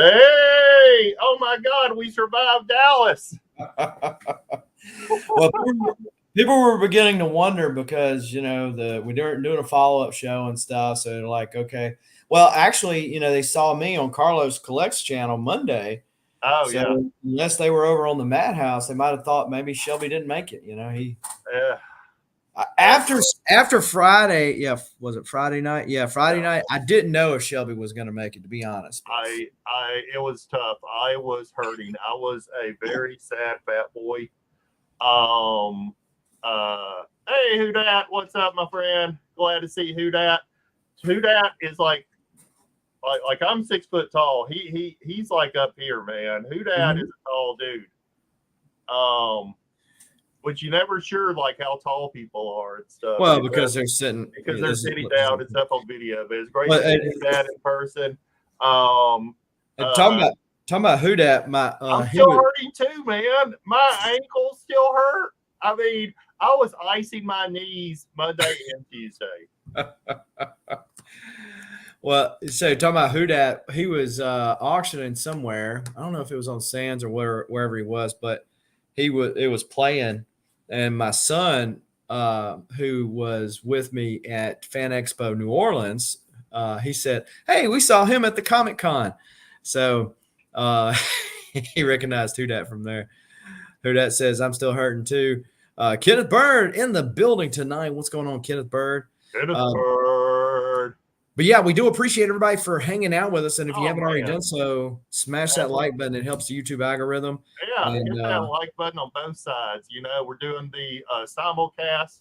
Hey, oh my God, we survived Dallas. Well, people were beginning to wonder because we weren't doing a follow up show and stuff. So they're like, okay, well, actually, they saw me on Carlos Collects channel Monday. Oh So yeah, unless they were over on the Madhouse, they might have thought maybe Shelby didn't make it. He yeah. after Friday, yeah, was it Friday night? Yeah, Friday Yeah. night. I didn't know if Shelby was going to make it, to be honest. It was tough. I was hurting. I was a very sad fat boy. Um, hey, who dat? What's up, my friend? Glad to see who dat. Who dat is like I'm 6 foot tall. He's like up here, man. Who dat is a tall dude. Which you never sure like how tall people are and stuff. Well, because they're sitting down and stuff on video, but it's great to see that in person. Talking about who dat, I'm still hurting too, man. My ankles still hurt. I mean, I was icing my knees Monday and Tuesday. Well, so talking about who dat, he was auctioning somewhere. I don't know if it was on Sands or wherever he was, but it was playing. And my son, who was with me at Fan Expo New Orleans, he said, "Hey, we saw him at the Comic Con." So he recognized who dat from there. Who dat says, "I'm still hurting too." Kenneth Bird in the building tonight. What's going on, Kenneth Bird? Bird. But yeah, we do appreciate everybody for hanging out with us. And if you haven't already done so, smash that like button. It helps the YouTube algorithm. Yeah, hit that like button on both sides. We're doing the simulcast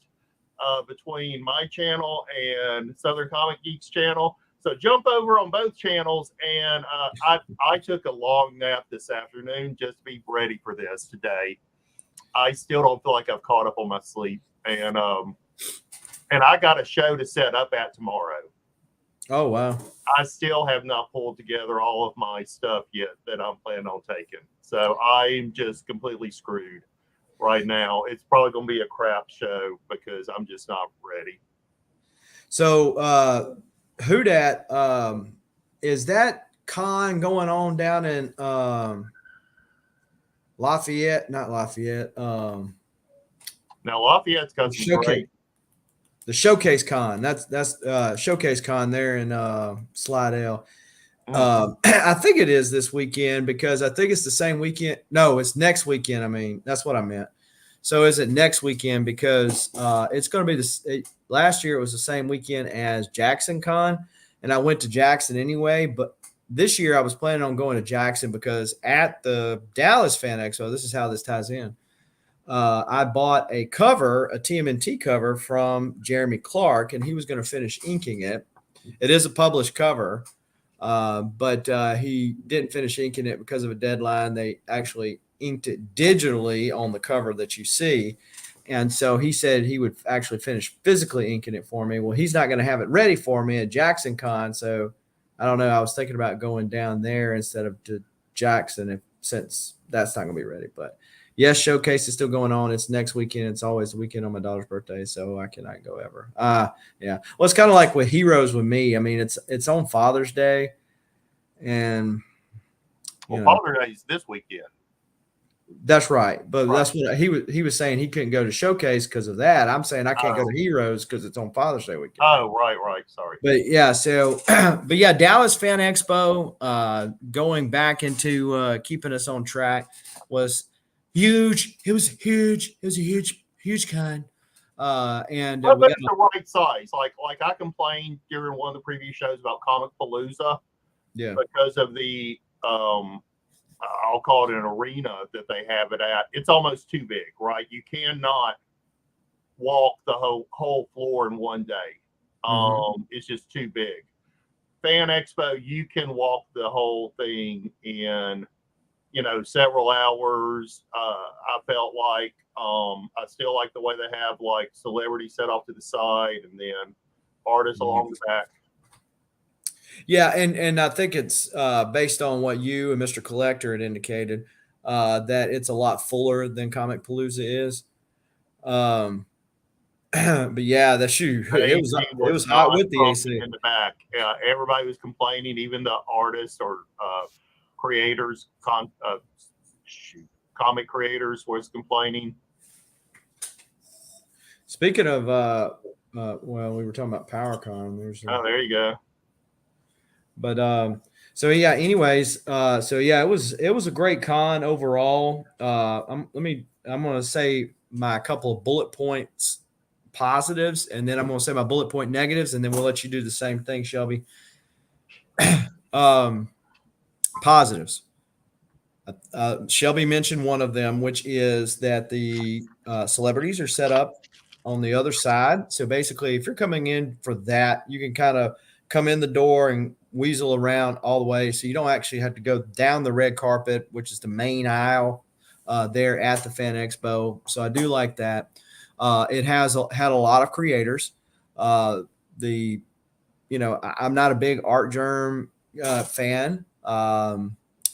between my channel and Southern Comic Geeks channel. So jump over on both channels. And I took a long nap this afternoon just to be ready for this today. I still don't feel like I've caught up on my sleep. And I got a show to set up at tomorrow. Oh, wow. I still have not pulled together all of my stuff yet that I'm planning on taking. So I'm just completely screwed right now. It's probably going to be a crap show because I'm just not ready. So who dat, is that con going on down in Lafayette? Not Lafayette. Now Lafayette's got some great. The Showcase Con. That's Showcase Con there in Slidell. I think it is this weekend because I think it's the same weekend. No, it's next weekend. I mean, that's what I meant. So is it next weekend? Because it's going to be this. Last year it was the same weekend as Jackson Con, and I went to Jackson anyway. But this year I was planning on going to Jackson because at the Dallas Fan Expo, this is how this ties in. I bought a TMNT cover from Jeremy Clark, and he was going to finish inking it. It is a published cover, but he didn't finish inking it because of a deadline. They actually inked it digitally on the cover that you see. And so he said he would actually finish physically inking it for me. Well, he's not going to have it ready for me at Jackson Con. So I don't know. I was thinking about going down there instead of to Jackson since that's not going to be ready. But yes, Showcase is still going on. It's next weekend. It's always the weekend on my daughter's birthday, so I cannot go ever. Yeah. Well, it's kind of like with Heroes with me. I mean, it's on Father's Day, and Father's Day is this weekend. That's right, but that's what he was saying. He couldn't go to Showcase because of that. I'm saying I can't go to Heroes because it's on Father's Day weekend. Oh, right. Sorry. But yeah, so but yeah, Dallas Fan Expo, going back into keeping us on track was huge. It was huge. It was a huge con. And but it's the right size. Like I complained during one of the previous shows about Comic Palooza, because of the I'll call it an arena that they have it at. It's almost too big, right? You cannot walk the whole floor in one day. It's just too big. Fan Expo, you can walk the whole thing in, several hours. I felt like I still like the way they have like celebrities set off to the side and then artists along the back. Yeah, and I think it's based on what you and Mr. Collector had indicated, that it's a lot fuller than Comic Palooza is. But yeah, the shoe it was hot with the AC in the back. Yeah, everybody was complaining, even the artists or creators, comic creators was complaining. Speaking of, well, we were talking about PowerCon. There you go. But so yeah. Anyways, so yeah, it was a great con overall. I'm gonna say my couple of bullet points positives, and then I'm gonna say my bullet point negatives, and then we'll let you do the same thing, Shelby. Positives. Shelby mentioned one of them, which is that the celebrities are set up on the other side. So basically, if you're coming in for that, you can kind of come in the door and weasel around all the way. So you don't actually have to go down the red carpet, which is the main aisle there at the Fan Expo. So I do like that. It has had a lot of creators. I'm not a big Art Germ fan. But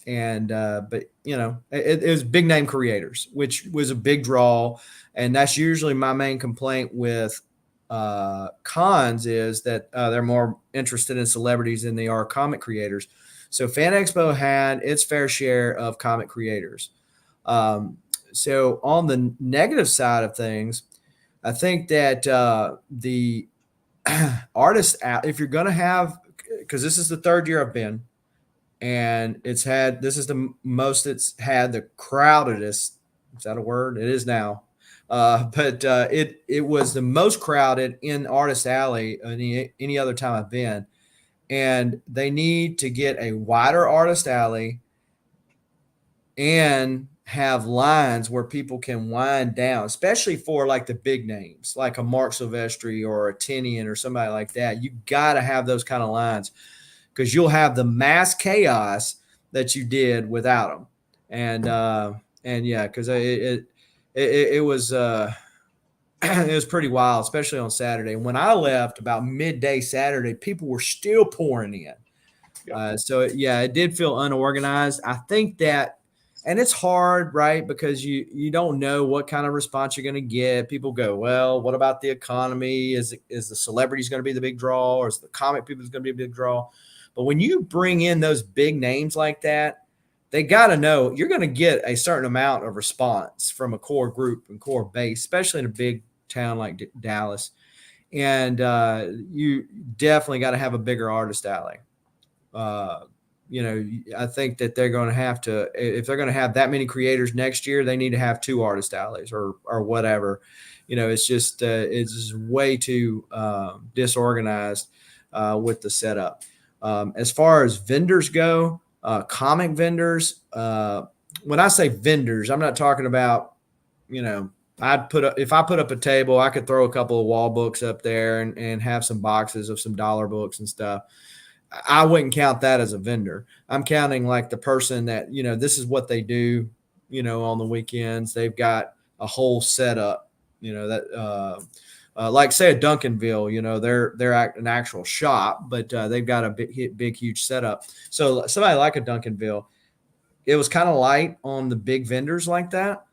it was big name creators, which was a big draw. And that's usually my main complaint with cons is that they're more interested in celebrities than they are comic creators. So Fan Expo had its fair share of comic creators. So on the negative side of things, I think that the artists, if you're going to have, because this is the third year I've been, and this is the most it's had the crowdedest. Is that a word? It is now. But it was the most crowded in Artist Alley any other time I've been. And they need to get a wider Artist Alley and have lines where people can wind down, especially for like the big names, like a Mark Silvestri or a Tinian or somebody like that. You got to have those kind of lines, because you'll have the mass chaos that you did without them. And yeah, because it was it was pretty wild, especially on Saturday. When I left about midday Saturday, people were still pouring in. So it did feel unorganized. I think that, and it's hard, right? Because you don't know what kind of response you're going to get. People go, well, what about the economy? Is the celebrities going to be the big draw, or is the comic people going to be a big draw? But when you bring in those big names like that, they got to know you're going to get a certain amount of response from a core group and core base, especially in a big town like Dallas. And you definitely got to have a bigger Artist Alley. I think that they're going to have to, if they're going to have that many creators next year, they need to have 2 Artist Alleys or whatever. It's just way too disorganized with the setup. As far as vendors go, comic vendors, when I say vendors, I'm not talking about, if I put up a table, I could throw a couple of wall books up there and have some boxes of some dollar books and stuff. I wouldn't count that as a vendor. I'm counting like the person that, this is what they do, on the weekends. They've got a whole setup, like say a Duncanville, they're an actual shop, but they've got a big, huge setup. So somebody like a Duncanville, it was kind of light on the big vendors like that.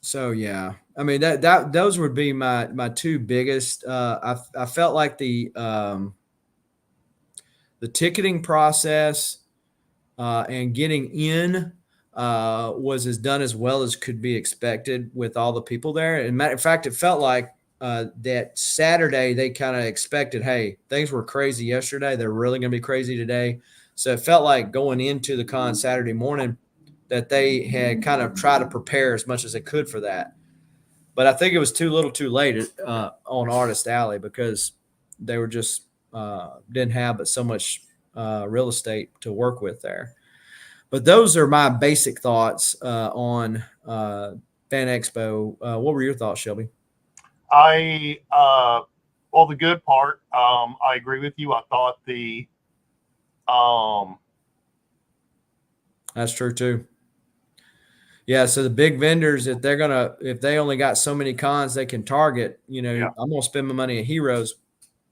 So yeah, I mean those would be my 2 biggest. I felt like the ticketing process and getting in was done as well as could be expected with all the people there. And matter of fact, it felt like that Saturday they kind of expected, hey, things were crazy yesterday, they're really going to be crazy today. So it felt like going into the con Saturday morning that they had kind of tried to prepare as much as they could for that. But I think it was too little too late on Artist Alley, because they were just didn't have but so much real estate to work with there. But those are my basic thoughts on Fan Expo. What were your thoughts, Shelby? Well, the good part, I agree with you. I thought that's true too. Yeah, so the big vendors, if they only got so many cons they can target, I'm gonna spend my money at Heroes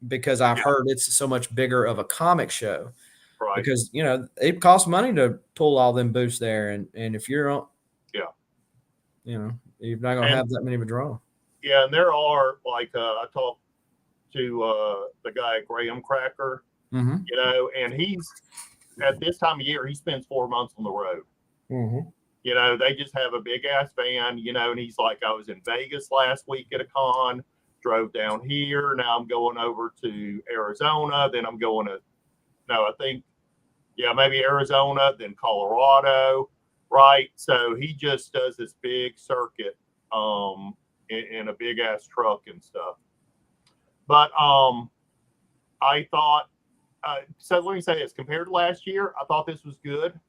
because I've heard it's so much bigger of a comic show. Right. Because it costs money to pull all them booths there, and if you're on, you're not gonna have that many of a draw. Yeah, and there are, like I talked to the guy at Graham Cracker, you know, and he's at this time of year, he spends 4 months on the road. You know, they just have a big ass van, you know, and he's like, I was in Vegas last week at a con, drove down here. Now I'm going over to Arizona. Then I'm going to, maybe Arizona, then Colorado. Right. So he just does this big circuit in a big ass truck and stuff. But I thought, so let me say this, compared to last year, I thought this was good.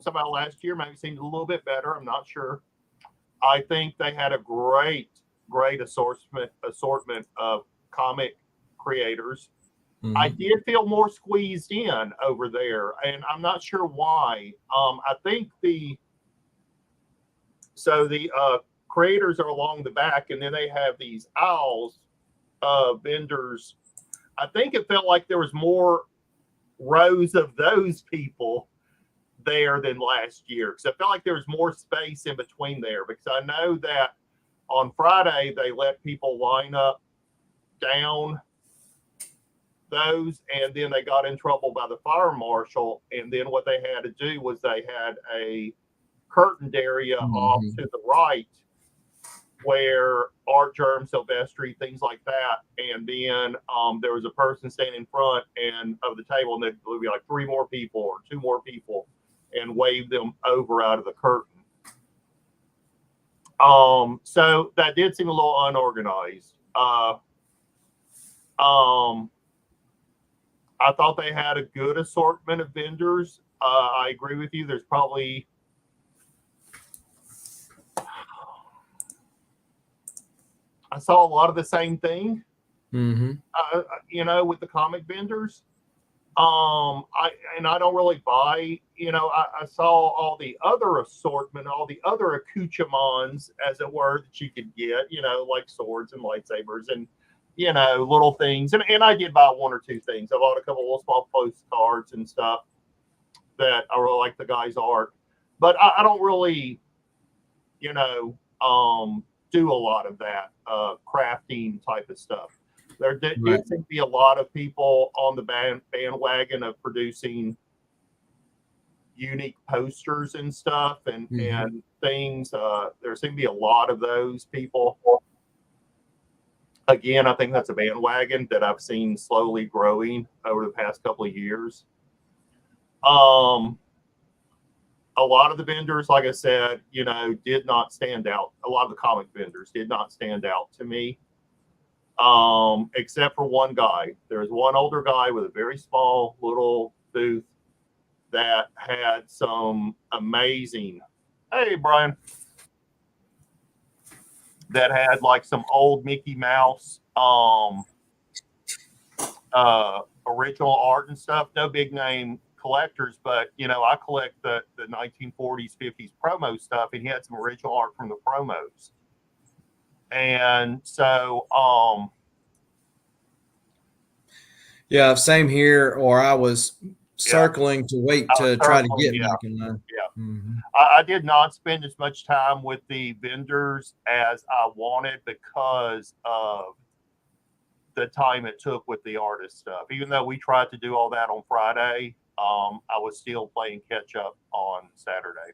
About last year maybe seemed a little bit better. I'm not sure. I think they had a great assortment of comic creators. I did feel more squeezed in over there, and I'm not sure why. I think the creators are along the back, and then they have these aisles of vendors. I think it felt like there was more rows of those people there than last year, because I felt like there was more space in between there, because I know that on Friday they let people line up down those, and then they got in trouble by the fire marshal, and then what they had to do was they had a curtained area off to the right where Art Germ, Silvestri, things like that, and then there was a person standing in front and of the table, and there would be like 3 more people or 2 more people, and wave them over out of the curtain. So that did seem a little unorganized. I thought they had a good assortment of vendors. I agree with you. There's probably I saw a lot of the same thing, you know, with the comic vendors. I don't really buy, you know, I saw all the other assortment, all the other accoutrements, as it were, that you could get, you know, like swords and lightsabers and, you know, little things. And I did buy 1 or 2 things. I bought a couple of little small postcards and stuff that I really like the guy's art. But I don't really, you know, do a lot of that crafting type of stuff. There did seem to be a lot of people on the bandwagon of producing unique posters and stuff and things. There seem to be a lot of those people. Again, I think that's a bandwagon that I've seen slowly growing over the past couple of years. A lot of the vendors, like I said, you know, did not stand out. A lot of the comic vendors did not stand out to me. Except for one guy. There's one older guy with a very small little booth that had some amazing, hey Brian, that had like some old Mickey Mouse original art and stuff. No big name collectors, but you know, I collect the 1940s, 50s promo stuff, and he had some original art from the promos. And so yeah, same here. Or I was circling to wait to try to get back in line. I did not spend as much time with the vendors as I wanted because of the time it took with the artist stuff. Even though we tried to do all that on Friday, I was still playing catch up on Saturday.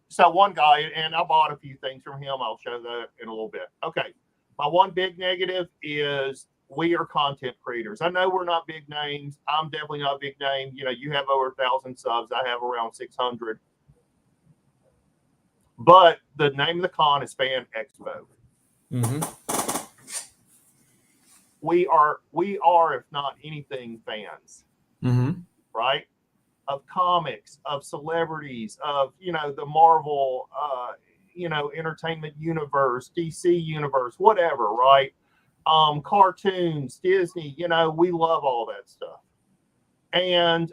So one guy, and I bought a few things from him. I'll show that in a little bit. Okay. My one big negative is we are content creators. I know we're not big names. I'm definitely not a big name. You know, you have over 1,000 subs. I have around 600. But the name of the con is Fan Expo. We are, if not anything, fans. Right? Of comics, of celebrities, of, you know, the Marvel, you know, entertainment universe, DC universe, whatever, right? Cartoons, Disney, you know, we love all that stuff. And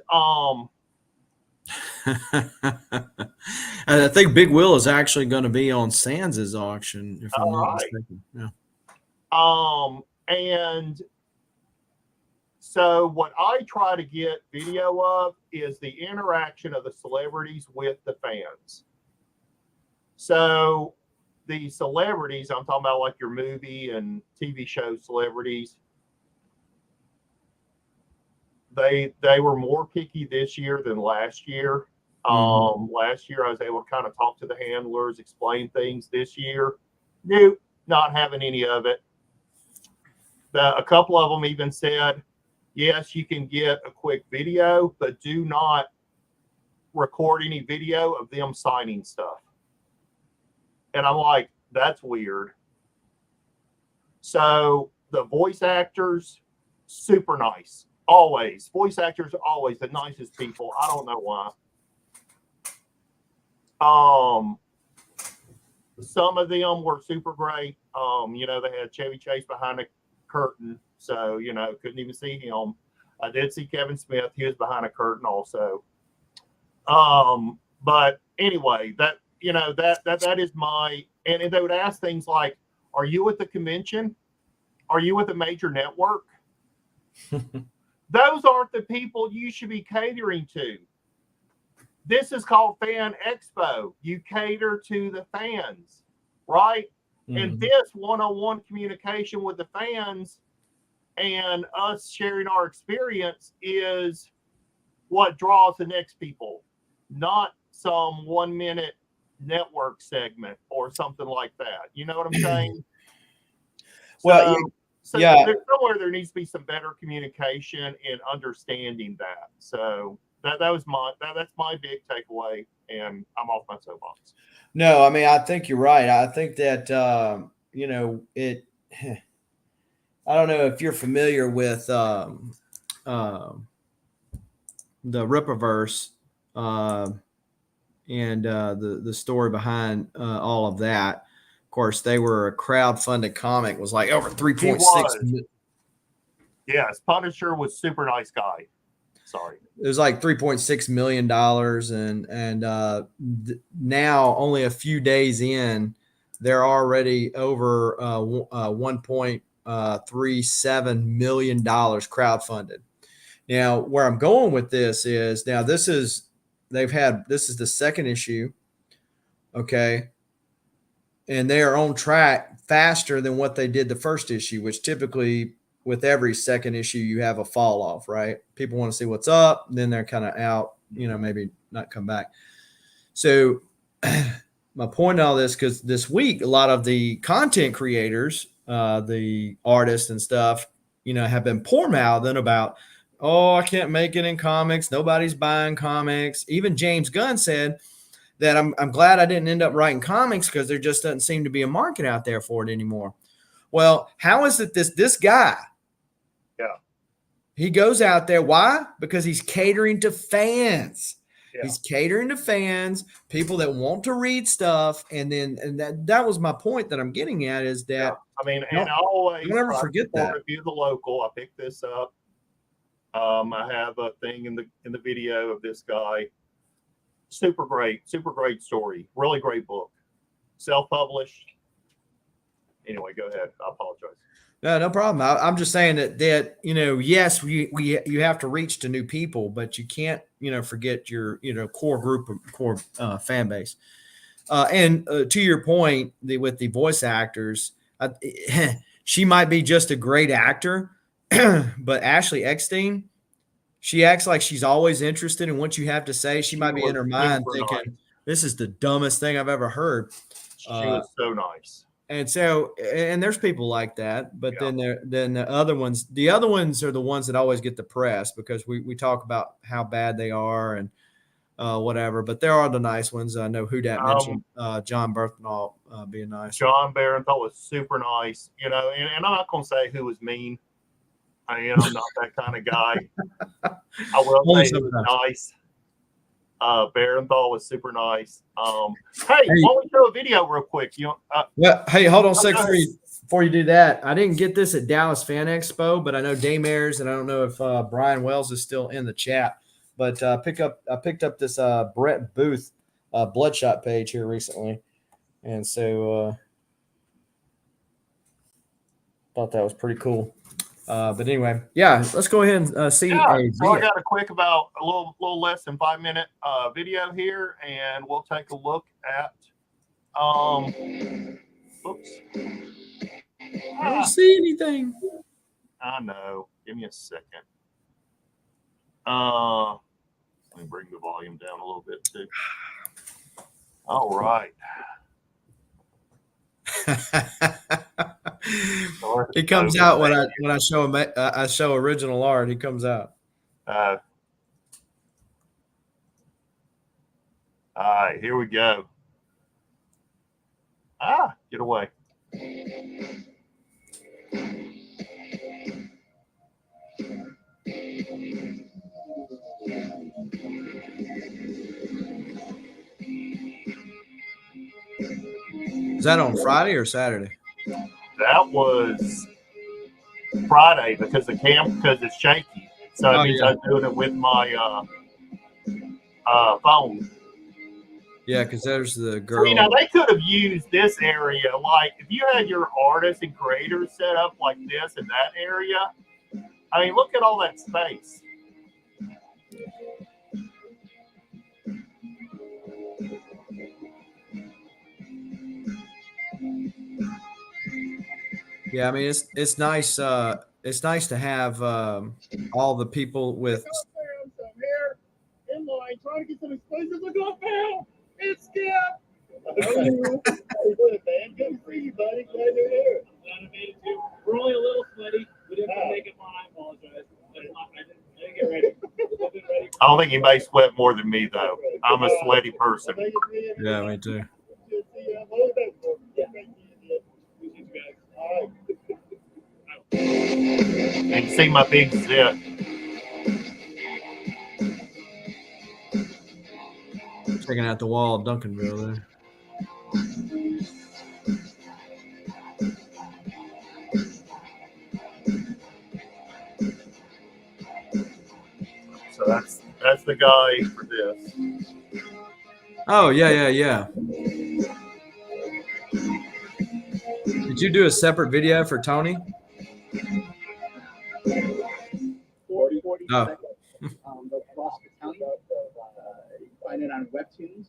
I think Big Will is actually going to be on Sands' auction, if I'm not mistaken. Yeah. And so what I try to get video of is the interaction of the celebrities with the fans. So the celebrities, I'm talking about like your movie and TV show celebrities, they were more picky this year than last year. Last year I was able to kind of talk to the handlers, explain things. This year, nope, not having any of it. A couple of them even said, yes, you can get a quick video, but do not record any video of them signing stuff. And I'm like, that's weird. So the voice actors, super nice. Always. Voice actors are always the nicest people. I don't know why. Some of them were super great. They had Chevy Chase behind a curtain, so couldn't even see him. I did see Kevin Smith. He was behind a curtain also. But anyway, that is my, and they would ask things like, are you at the convention? Are you with a major network? Those aren't the people you should be catering to. This is called Fan Expo. You cater to the fans, right? And this one-on-one communication with the fans and us sharing our experience is what draws the next people, not some 1 minute network segment or something like that. You know what I'm saying? Well, yeah. Somewhere there needs to be some better communication and understanding that. So that's my big takeaway, and I'm off my soapbox. No, I mean, I think you're right. I think that I don't know if you're familiar with the Rippaverse and the story behind all of that. Of course, they were a crowd-funded comic. Was like over 3.6. Yes, Punisher was super nice guy. Sorry, it was like $3.6 million, and now only a few days in, they're already over $1.37 million crowdfunded. Now, where I'm going with this is this is the second issue, okay, and they are on track faster than what they did the first issue, which typically with every second issue you have a fall off, right? People want to see what's up, then they're kind of out, maybe not come back. So my point in all this, because this week a lot of the content creators, the artists and stuff, have been poor mouthing about, oh, I can't make it in comics, nobody's buying comics. Even James Gunn said that I'm glad I didn't end up writing comics because there just doesn't seem to be a market out there for it anymore. Well, how is it this guy? Yeah. He goes out there. Why? Because he's catering to fans. Yeah. He's catering to fans, people that want to read stuff. And that was my point that I'm getting at is that, yeah. I mean, and I always never forget that. Review the local. I picked this up. I have a thing in the video of this guy. Super great story. Really great book. Self-published. Anyway, go ahead. I apologize. No problem. I'm just saying that yes, you have to reach to new people, but you can't forget your core group of core fan base. And to your point, with the voice actors, she might be just a great actor, but Ashley Eckstein, she acts like she's always interested in what you have to say. She might be in her mind thinking, "This is the dumbest thing I've ever heard." She was so nice. And so, and there's people like that, but then the other ones are the ones that always get the press because we talk about how bad they are and whatever. But there are the nice ones. I know who that mentioned John Bernthal being nice. John Bernthal was super nice, and I'm not going to say who was mean. I'm not that kind of guy. I will say he was nice. Bernthal was super nice. Hey, why don't we show a video real quick? Hey, hold on a second before you do that. I didn't get this at Dallas Fan Expo, but I know Daymairs, and I don't know if Brian Wells is still in the chat. But I picked up this Brett Booth Bloodshot page here recently, and so thought that was pretty cool. But anyway, yeah, let's go ahead and see. So I got a little less than 5 minute video here, and we'll take a look at. Oops. I don't see anything. I know. Give me a second. Let me bring the volume down a little bit too. All right. He comes out when I show him. I show original art. He comes out. All right, here we go. Get away. Is that on Friday or Saturday? That was Friday because it's shaky. So it means I'm doing it with my phone. Yeah, because there's the girl. See, now they could have used this area, like if you had your artists and creators set up like this in that area. I mean, look at all that space. Yeah, I mean it's nice. It's nice to have all the people with. I'm here in line trying to get some exclusive. Look up now. It's Skip. How are you? How you doing, man? Good to see you, buddy. Glad you're here. I'm glad I made it too. We're only a little sweaty. We didn't make it on. I apologize. I didn't get ready. I don't think anybody sweat more than me, though. I'm a sweaty person. Yeah, me too. You can see my big zip. Checking out the wall of Duncanville there. So that's the guy for this. Oh yeah. Did you do a separate video for Tony? 40 Oh. seconds. The hospitality. You can find it on Webtoons.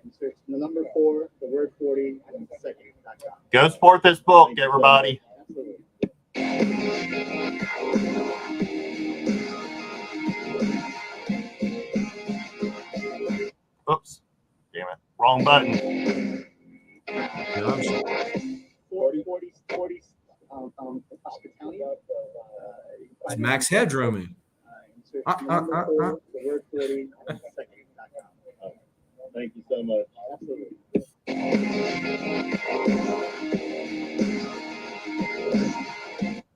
And search the number 4, the word 40, and second.com. Go support this book, everybody. Absolutely. Oops. Damn it. Wrong button. 40 hospitality. It's Max Headrooming. The word 40, and second.com. Thank you so much. Absolutely.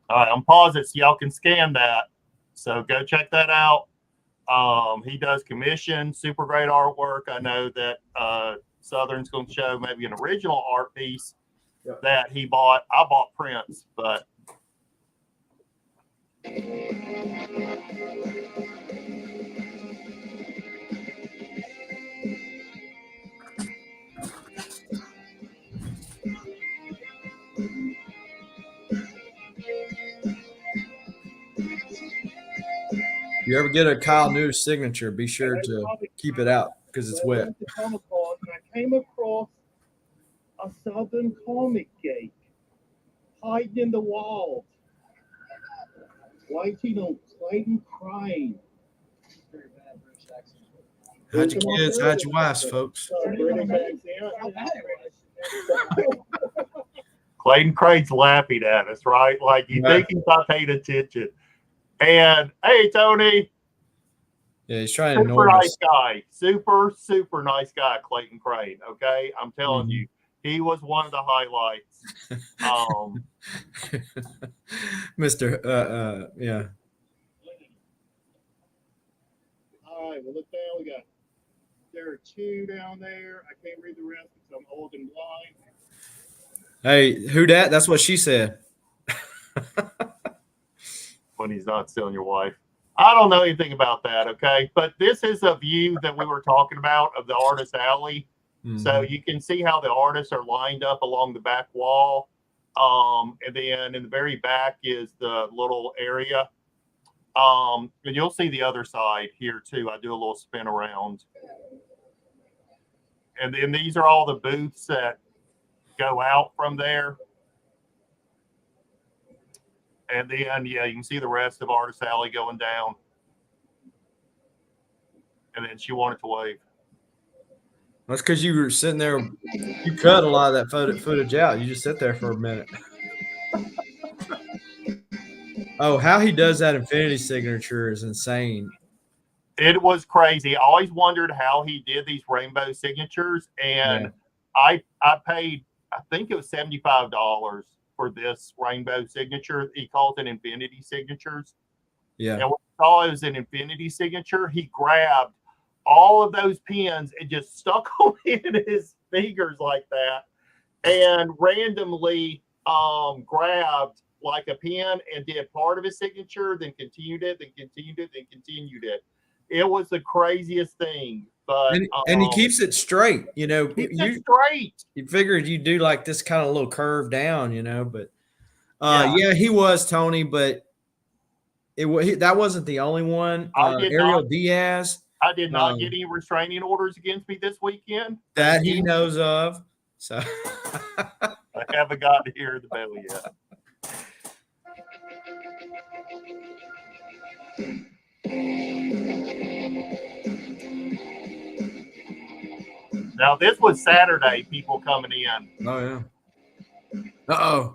All right, I'm pause it so y'all can scan that. So go check that out. He does commission, super great artwork. I know that Southern's going to show maybe an original art piece that he bought. I bought prints, but If you ever get a Kyle News signature, be sure to keep it out because it's wet. I came across a Southern comic geek hiding in the walls, waiting on Clayton Crane. Hide your kids, hide your wives, folks. Clayton Craig's laughing at us, right? Like you think he's not paying attention. And hey, Tony. Yeah, he's trying to super nice guy. Super nice guy, Clayton Crane. Okay. I'm telling you, he was one of the highlights. Mr. Yeah. All right, well, look down. There are 2 down there. I can't read the rest because I'm old and blind. Hey, who dat? That's what she said. When he's not stealing your wife. I don't know anything about that, okay? But this is a view that we were talking about of the artist alley. Mm-hmm. So you can see how the artists are lined up along the back wall. And then in the very back is the little area. And you'll see the other side here too. I do a little spin around. And then these are all the booths that go out from there. And then, yeah, you can see the rest of Artist Alley going down. And then she wanted to wave. That's because you were sitting there. You cut a lot of that footage out. You just sit there for a minute. Oh, how he does that infinity signature is insane. It was crazy. I always wondered how he did these rainbow signatures, and I paid, I think it was $75 for this rainbow signature. He calls it infinity signatures. Yeah. And when I saw it was an infinity signature, he grabbed all of those pins and just stuck them in his fingers like that, and randomly grabbed like a pin and did part of his signature, then continued it, then continued it, then continued it. It was the craziest thing, but and he keeps it straight. You know, straight. You figured you do like this kind of little curve down, you know, but yeah, he was Tony, but that wasn't the only one. Ariel Diaz. I did not get any restraining orders against me this weekend that he knows of. So I haven't got to hear the bell yet. Now this was Saturday. People coming in. Oh yeah. All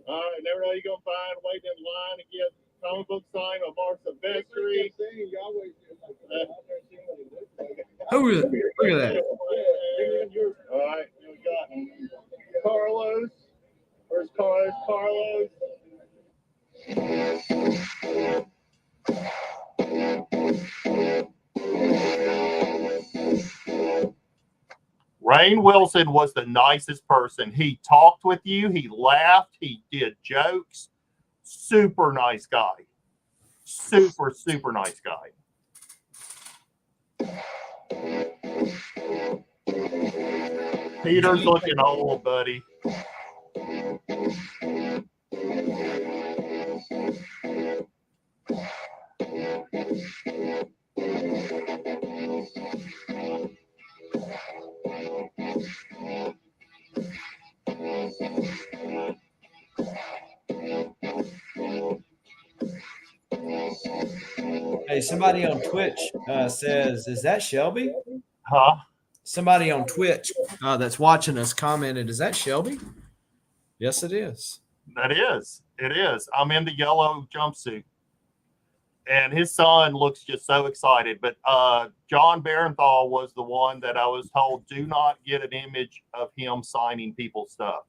right, never know you're gonna find waiting in line to get comic book sign on Mark Silvestri. Look at that. All right, we got Carlos. Where's Carlos? Rainn Wilson was the nicest person. He talked with you. He laughed. He did jokes. Super nice guy. Super, super nice guy. Peter's looking old, buddy. Hey, somebody on Twitch says, "Is that Shelby?" Huh? Somebody on Twitch that's watching us commented, "Is that Shelby?" Yes, it is. That is. It is. I'm in the yellow jumpsuit. And his son looks just so excited. But John Barenthal was the one that I was told, do not get an image of him signing people's stuff.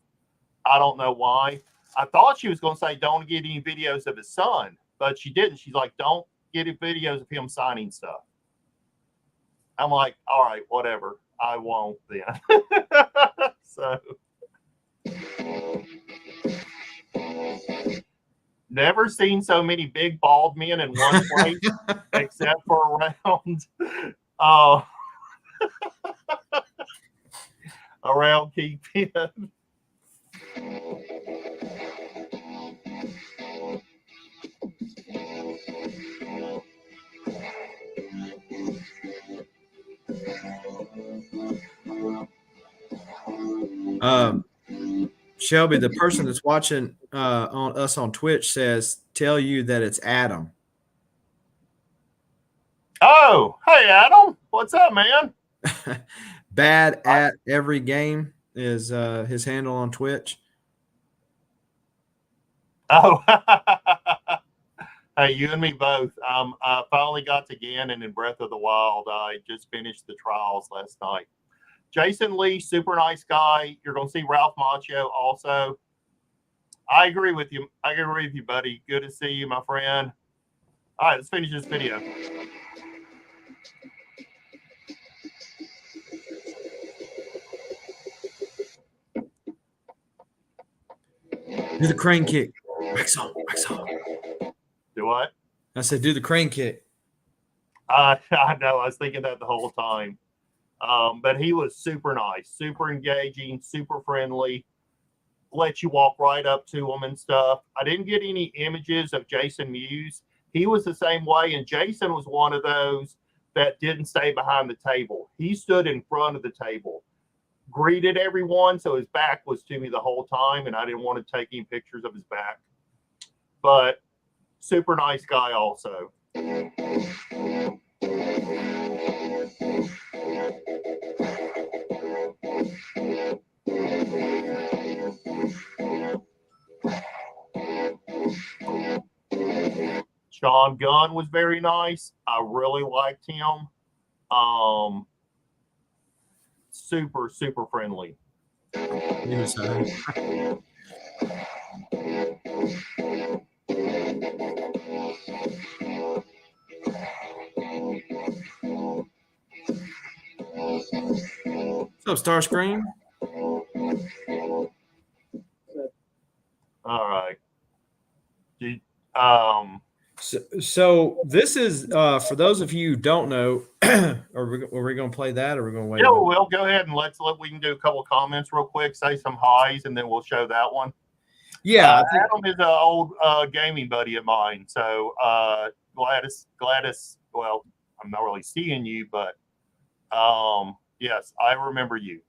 I don't know why. I thought she was going to say, don't get any videos of his son. But she didn't. She's like, don't get any videos of him signing stuff. I'm like, all right, whatever. I won't then. So. Never seen so many big bald men in one place except for around around Kingpin. Shelby, the person that's watching on us on Twitch says, tell you that it's Adam. Oh, hey, Adam. What's up, man? Bad at every game is his handle on Twitch. Oh, hey, you and me both. I finally got to Ganon in Breath of the Wild. I just finished the trials last night. Jason Lee, super nice guy. You're going to see Ralph Macchio also. I agree with you. I agree with you, buddy. Good to see you, my friend. All right, let's finish this video. Do the crane kick. Wax on. Do what? I said, do the crane kick. I know. I was thinking that the whole time. But he was super nice, super engaging, super friendly. Let you walk right up to him and stuff. I didn't get any images of Jason Mewes. He was the same way, and Jason was one of those that didn't stay behind the table. He stood in front of the table, greeted everyone, so his back was to me the whole time, and I didn't want to take any pictures of his back. But super nice guy also. Sean Gunn was very nice. I really liked him. Super, super friendly. He was What's up, Starscream? All right. So this is for those of you who don't know. Are we going to play that, or are we going to wait? Yeah, we'll go ahead and we can do a couple of comments real quick, say some highs, and then we'll show that one. Yeah, Adam is an old gaming buddy of mine. So Gladys. Well, I'm not really seeing you, but yes, I remember you.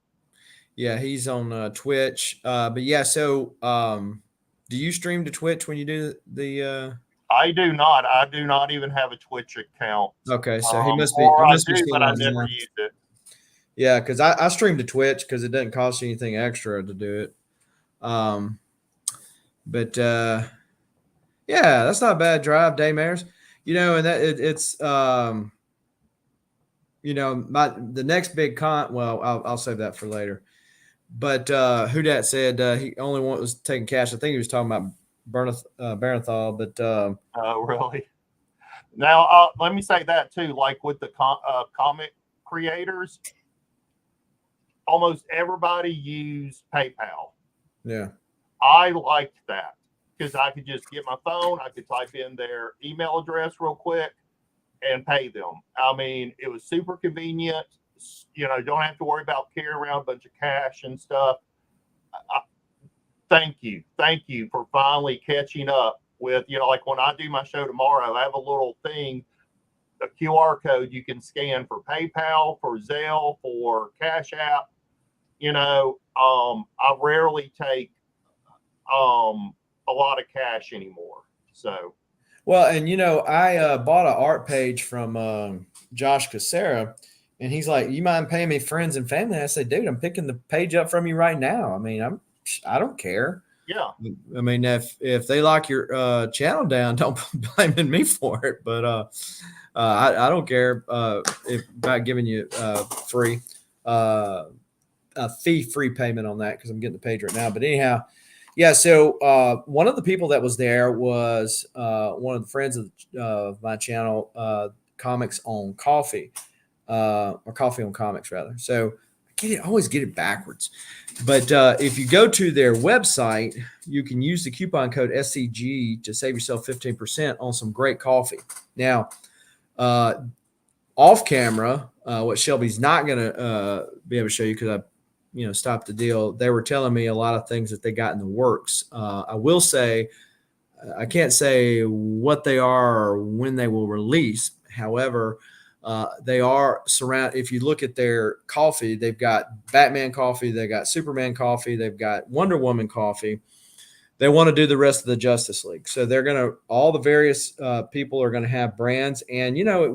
Yeah, he's on Twitch. But yeah, so do you stream to Twitch when you do the? I do not. I do not even have a Twitch account. Okay, so he must be. Or He must I do, be but I never used it. Yeah, because I stream to Twitch because it doesn't cost you anything extra to do it. But yeah, that's not a bad drive, Daymares. You know, and that it's you know, the next big well, I'll save that for later. But who that said he only was taking cash. I think he was talking about Bernthal, but oh, really? Now let me say that too. Like with the comic creators, almost everybody used PayPal. Yeah, I liked that because I could just get my phone, I could type in their email address real quick and pay them. I mean, it was super convenient. You know, don't have to worry about carrying around a bunch of cash and stuff. Thank you for finally catching up with, you know, like when I do my show tomorrow, I have a little thing, a QR code you can scan for PayPal, for Zelle, for Cash App. You know, I rarely take a lot of cash anymore. So, well, and you know, I bought an art page from Josh Casera, and he's like, "You mind paying me friends and family?" I said, "Dude, I'm picking the page up from you right now. I mean, I don't care. Yeah. I mean, if they lock your channel down, don't blame me for it. But I don't care about giving you free a fee-free payment on that because I'm getting the page right now. But anyhow, yeah. So one of the people that was there was one of the friends of my channel, Comics on Coffee, or Coffee on Comics rather. So I always get it backwards. But if you go to their website, you can use the coupon code SCG to save yourself 15% on some great coffee. Now, off camera, what Shelby's not going to be able to show you because I stopped the deal. They were telling me a lot of things that they got in the works. I will say, I can't say what they are or when they will release. However, they are surrounded. If you look at their coffee, they've got Batman coffee, they've got Superman coffee, they've got Wonder Woman coffee. They want to do the rest of the Justice League. So they're going to, all the various people are going to have brands. And, you know,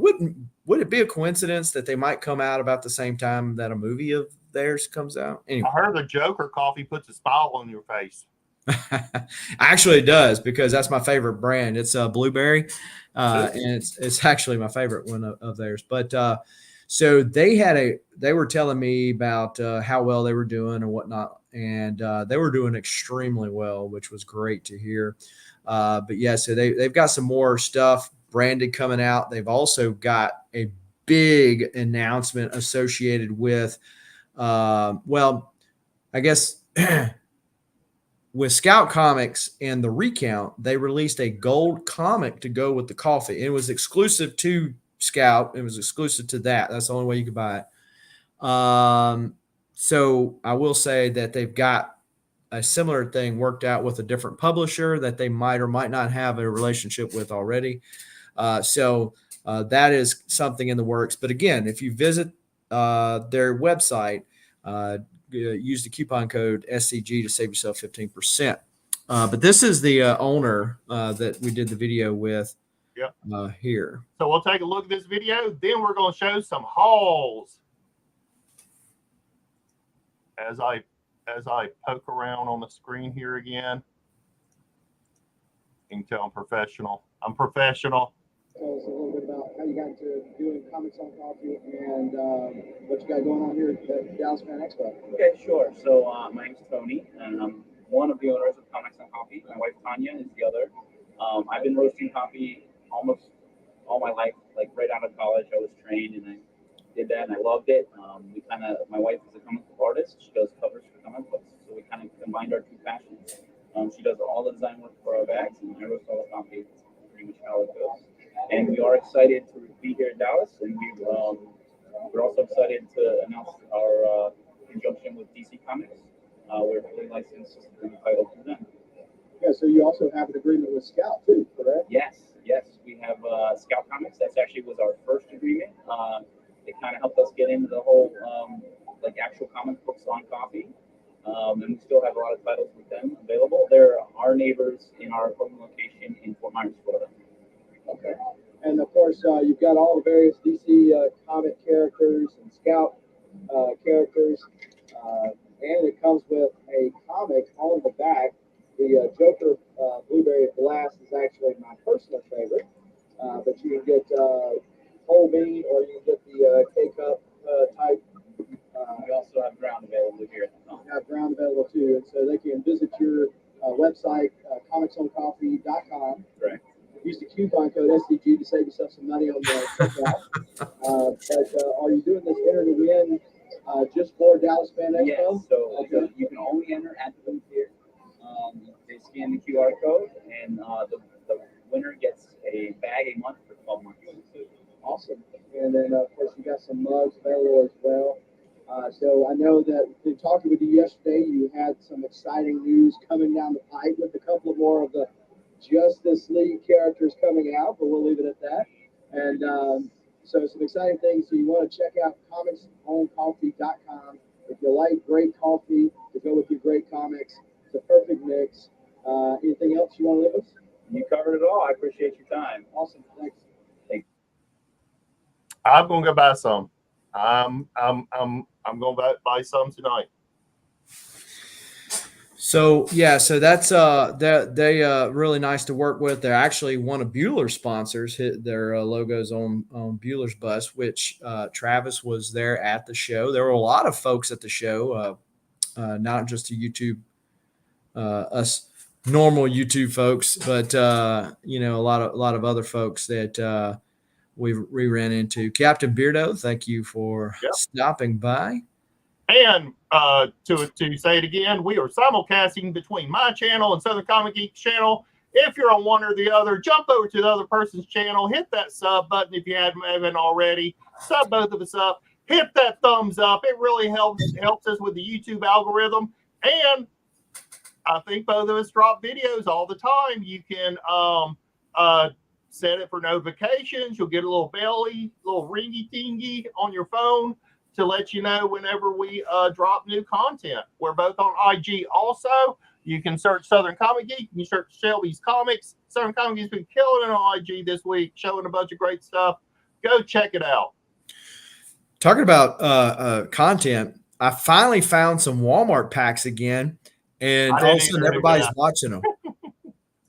would it be a coincidence that they might come out about the same time that a movie of theirs comes out? Anyway. I heard the Joker coffee puts a smile on your face. Actually, it does, because that's my favorite brand. It's Blueberry, and it's actually my favorite one of theirs. But so they were telling me about how well they were doing and whatnot, and they were doing extremely well, which was great to hear. But yeah, so they've got some more stuff branded coming out. They've also got a big announcement associated with, well, I guess. With Scout Comics and the Recount, they released a gold comic to go with the coffee. It was exclusive to Scout. It was exclusive to that. That's the only way you could buy it. So I will say that they've got a similar thing worked out with a different publisher that they might or might not have a relationship with already. So that is something in the works. But again, if you visit their website, use the coupon code SCG to save yourself 15%. But this is the owner that we did the video with. Yep. Here. So we'll take a look at this video. Then we're going to show some hauls. As I poke around on the screen here again, you can tell I'm professional. I'm professional. Tell us a little bit about how you got into doing comics on coffee and what you got going on here at the Dallas Fan Expo. Okay, sure. So my name's Tony, and I'm one of the owners of Comics on Coffee. My wife Tanya is the other. I've been roasting coffee almost all my life. Like right out of college, I was trained, and I did that, and I loved it. My wife is a comic book artist. She does covers for comic books, so we kind of combined our two passions. She does all the design work for our bags, and I roast all the coffee. That's pretty much how it goes. And we are excited to be here in Dallas, and we're also excited to announce our conjunction with DC Comics. We're fully licensed and entitled to them. Yeah, so you also have an agreement with Scout too, correct? Yes, we have Scout Comics. That's actually was our first agreement. It kind of helped us get into the whole like actual comic books on coffee. And we still have a lot of titles with them available. They're our neighbors in our home location in Fort Myers, Florida. Okay. And of course, you've got all the various DC comic characters and Scout characters. And it comes with a comic on the back. The Joker Blueberry Blast is actually my personal favorite. But you can get whole bean or you can get the K-Cup type. We also have ground available here at the company. Have ground available too. And so they can visit your website, comicsoncoffee.com. Correct. Use the coupon code SDG to save yourself some money on the checkout. But are you doing this enter to win just for Dallas Fan Expo? Yes, so okay. You can only enter at the booth here. They scan the QR code, and the winner gets a bag a month for 12 months. Awesome. And then, of course, you got some mugs available as well. So I know that in talking with you yesterday, you had some exciting news coming down the pipe with a couple of more of the Justice League characters coming out, but we'll leave it at that. And so some exciting things. So you want to check out comicsoncoffee.com. If you like great coffee to go with your great comics, it's a perfect mix. Anything else you want to leave us? You covered it all. I appreciate your time. Awesome. Thanks. I'm gonna go buy some. I'm gonna buy some tonight. So yeah, so that's they really nice to work with. They're actually one of Bueller's sponsors. Their logos on Bueller's bus, which Travis was there at the show. There were a lot of folks at the show, not just the YouTube us normal YouTube folks, but you know, a lot of other folks that we ran into. Captain Beardo, thank you for stopping by. And to say it again, we are simulcasting between my channel and Southern Comic Geek's channel. If you're on one or the other, jump over to the other person's channel, hit that sub button if you haven't already. Sub both of us up. Hit that thumbs up. It really helps us with the YouTube algorithm. And I think both of us drop videos all the time. You can set it for notifications. You'll get a little little ringy tingy on your phone to let you know whenever we drop new content. We're both on IG also. You can search Southern Comic Geek. You can search Shelby's Comics. Southern Comic Geek's been killing it on IG this week, showing a bunch of great stuff. Go check it out. Talking about content, I finally found some Walmart packs again, and all of a sudden everybody's watching them.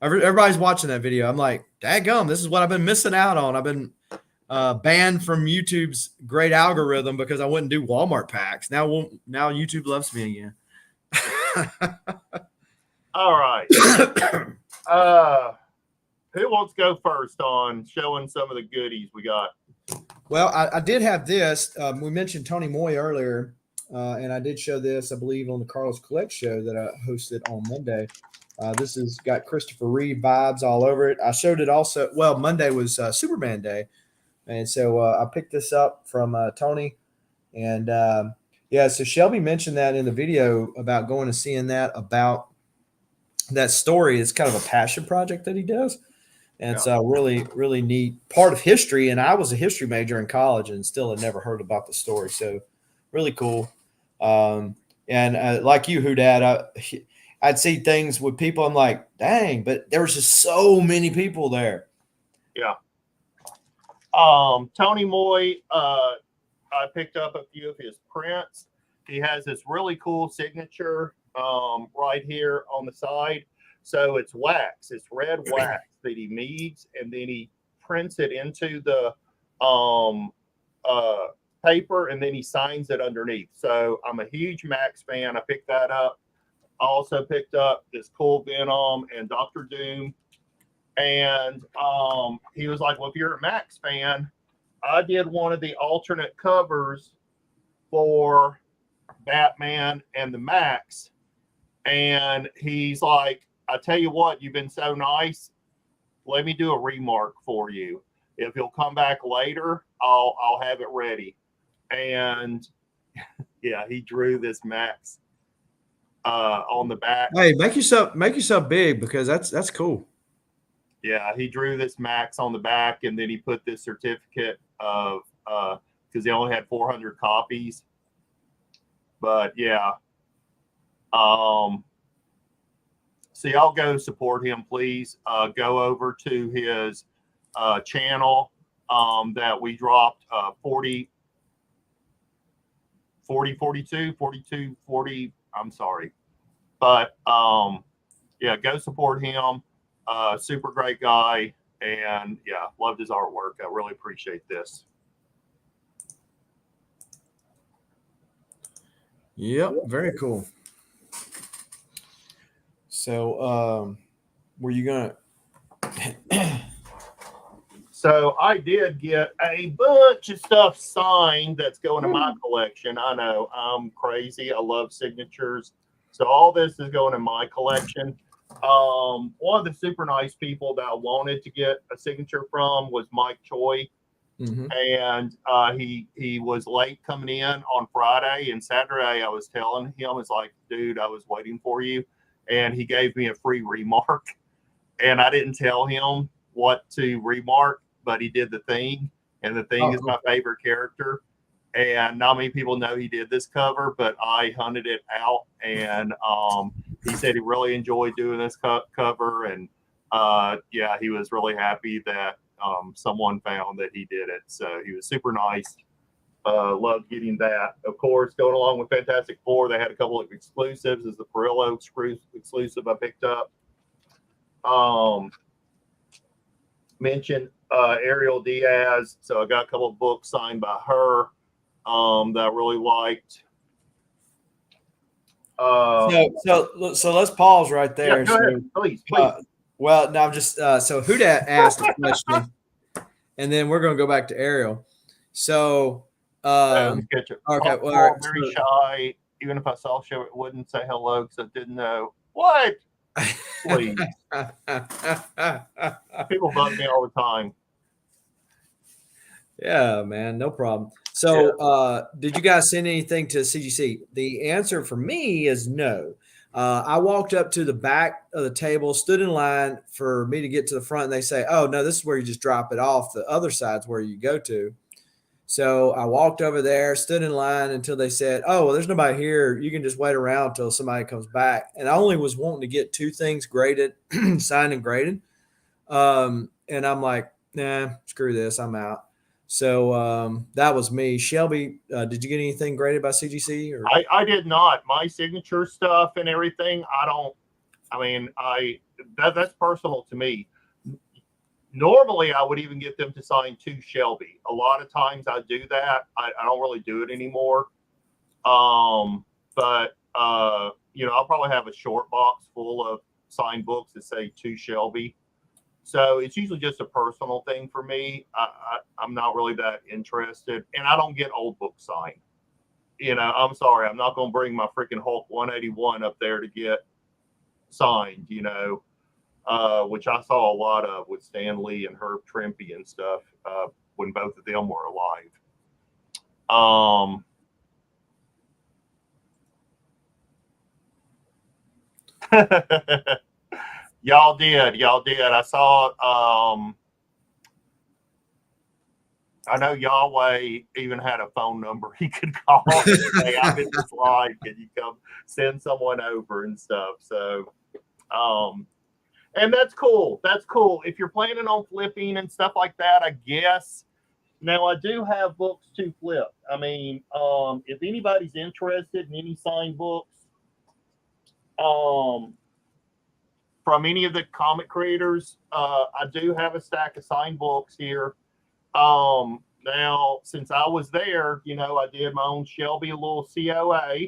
Everybody's watching that video. I'm like, daggum, this is what I've been missing out on. I've been banned from YouTube's great algorithm because I wouldn't do Walmart packs. Now YouTube loves me again. All right. Who wants to go first on showing some of the goodies we got? Well, I did have this. We mentioned Tony Moy earlier, and I did show this, I believe, on the Carlos Collect show that I hosted on Monday. This has got Christopher Reeve vibes all over it. I showed it also. Well, Monday was Superman Day. And so I picked this up from Tony. And so Shelby mentioned that in the video about going and seeing that, about that story. It's kind of a passion project that he does. And it's a really, really neat part of history. And I was a history major in college and still had never heard about the story. So really cool. And like you, Hoodad, I'd see things with people. I'm like, dang, but there was just so many people there. Yeah. Tony Moy, I picked up a few of his prints. He has this really cool signature right here on the side. So it's wax. It's red wax. that he needs, and then he prints it into the paper, and then he signs it underneath. So I'm a huge Max fan. I picked that up. I also picked up this cool Venom and Doctor Doom. And he was like, well, if you're a Max fan, I did one of the alternate covers for Batman and the Max. And he's like, I tell you what, you've been so nice. Let me do a remark for you. If you'll come back later, I'll have it ready. And yeah, he drew this Max on the back. Hey, make yourself big, because that's cool. Yeah, he drew this Max on the back, and then he put this certificate of because he only had 400 copies. But yeah, so y'all go support him, please. Go over to his channel that we dropped 40, 40. I'm sorry, but yeah, go support him. Super great guy, and yeah, loved his artwork. I really appreciate this. Yep, very cool. So, were you gonna? So I did get a bunch of stuff signed that's going to my collection. I know I'm crazy. I love signatures. So all this is going in my collection. One of the super nice people that I wanted to get a signature from was Mike Choi. And he was late coming in on Friday, and Saturday I was telling him, it's like, dude, I was waiting for you. And he gave me a free remark, and I didn't tell him what to remark, but he did the Thing, and the Thing is my favorite character. And not many people know he did this cover, but I hunted it out, and he said he really enjoyed doing this cover, and yeah, he was really happy that someone found that he did it. So he was super nice. Loved getting that. Of course, going along with Fantastic Four, they had a couple of exclusives. As the Perillo exclusive I picked up. Mentioned Ariel Diaz, so I got a couple of books signed by her that I really liked. So let's pause right there. Yeah, go ahead, please. Well, no, I'm just so Hudat asked a question, and then we're going to go back to Ariel. So, let's get you. Okay, well, very shy. Even if I saw show, it wouldn't say hello because I didn't know what. Please, people bug me all the time. Yeah, man, no problem. So, did you guys send anything to CGC? The answer for me is no. I walked up to the back of the table, stood in line for me to get to the front, and they say, oh, no, this is where you just drop it off. The other side's where you go to. So I walked over there, stood in line until they said, oh, well, there's nobody here. You can just wait around until somebody comes back. And I only was wanting to get 2 things graded, signed and graded. And I'm like, nah, screw this. I'm out. So that was me. Shelby, did you get anything graded by CGC? Or? I did not. My signature stuff and everything, that's personal to me. Normally, I would even get them to sign to Shelby. A lot of times I do that. I don't really do it anymore. But I'll probably have a short box full of signed books that say to Shelby. So it's usually just a personal thing for me. I'm not really that interested, and I don't get old books signed. I'm sorry. I'm not going to bring my freaking Hulk 181 up there to get signed, which I saw a lot of with Stan Lee and Herb Trimpe and stuff when both of them were alive. Y'all did. I saw, I know Yahweh even had a phone number he could call and say, I'm in this live. Can you come send someone over and stuff? So, and that's cool. That's cool. If you're planning on flipping and stuff like that, I guess. Now, I do have books to flip. If anybody's interested in any signed books, from from any of the comic creators, I do have a stack of signed books here. Now, since I was there, I did my own Shelby little COA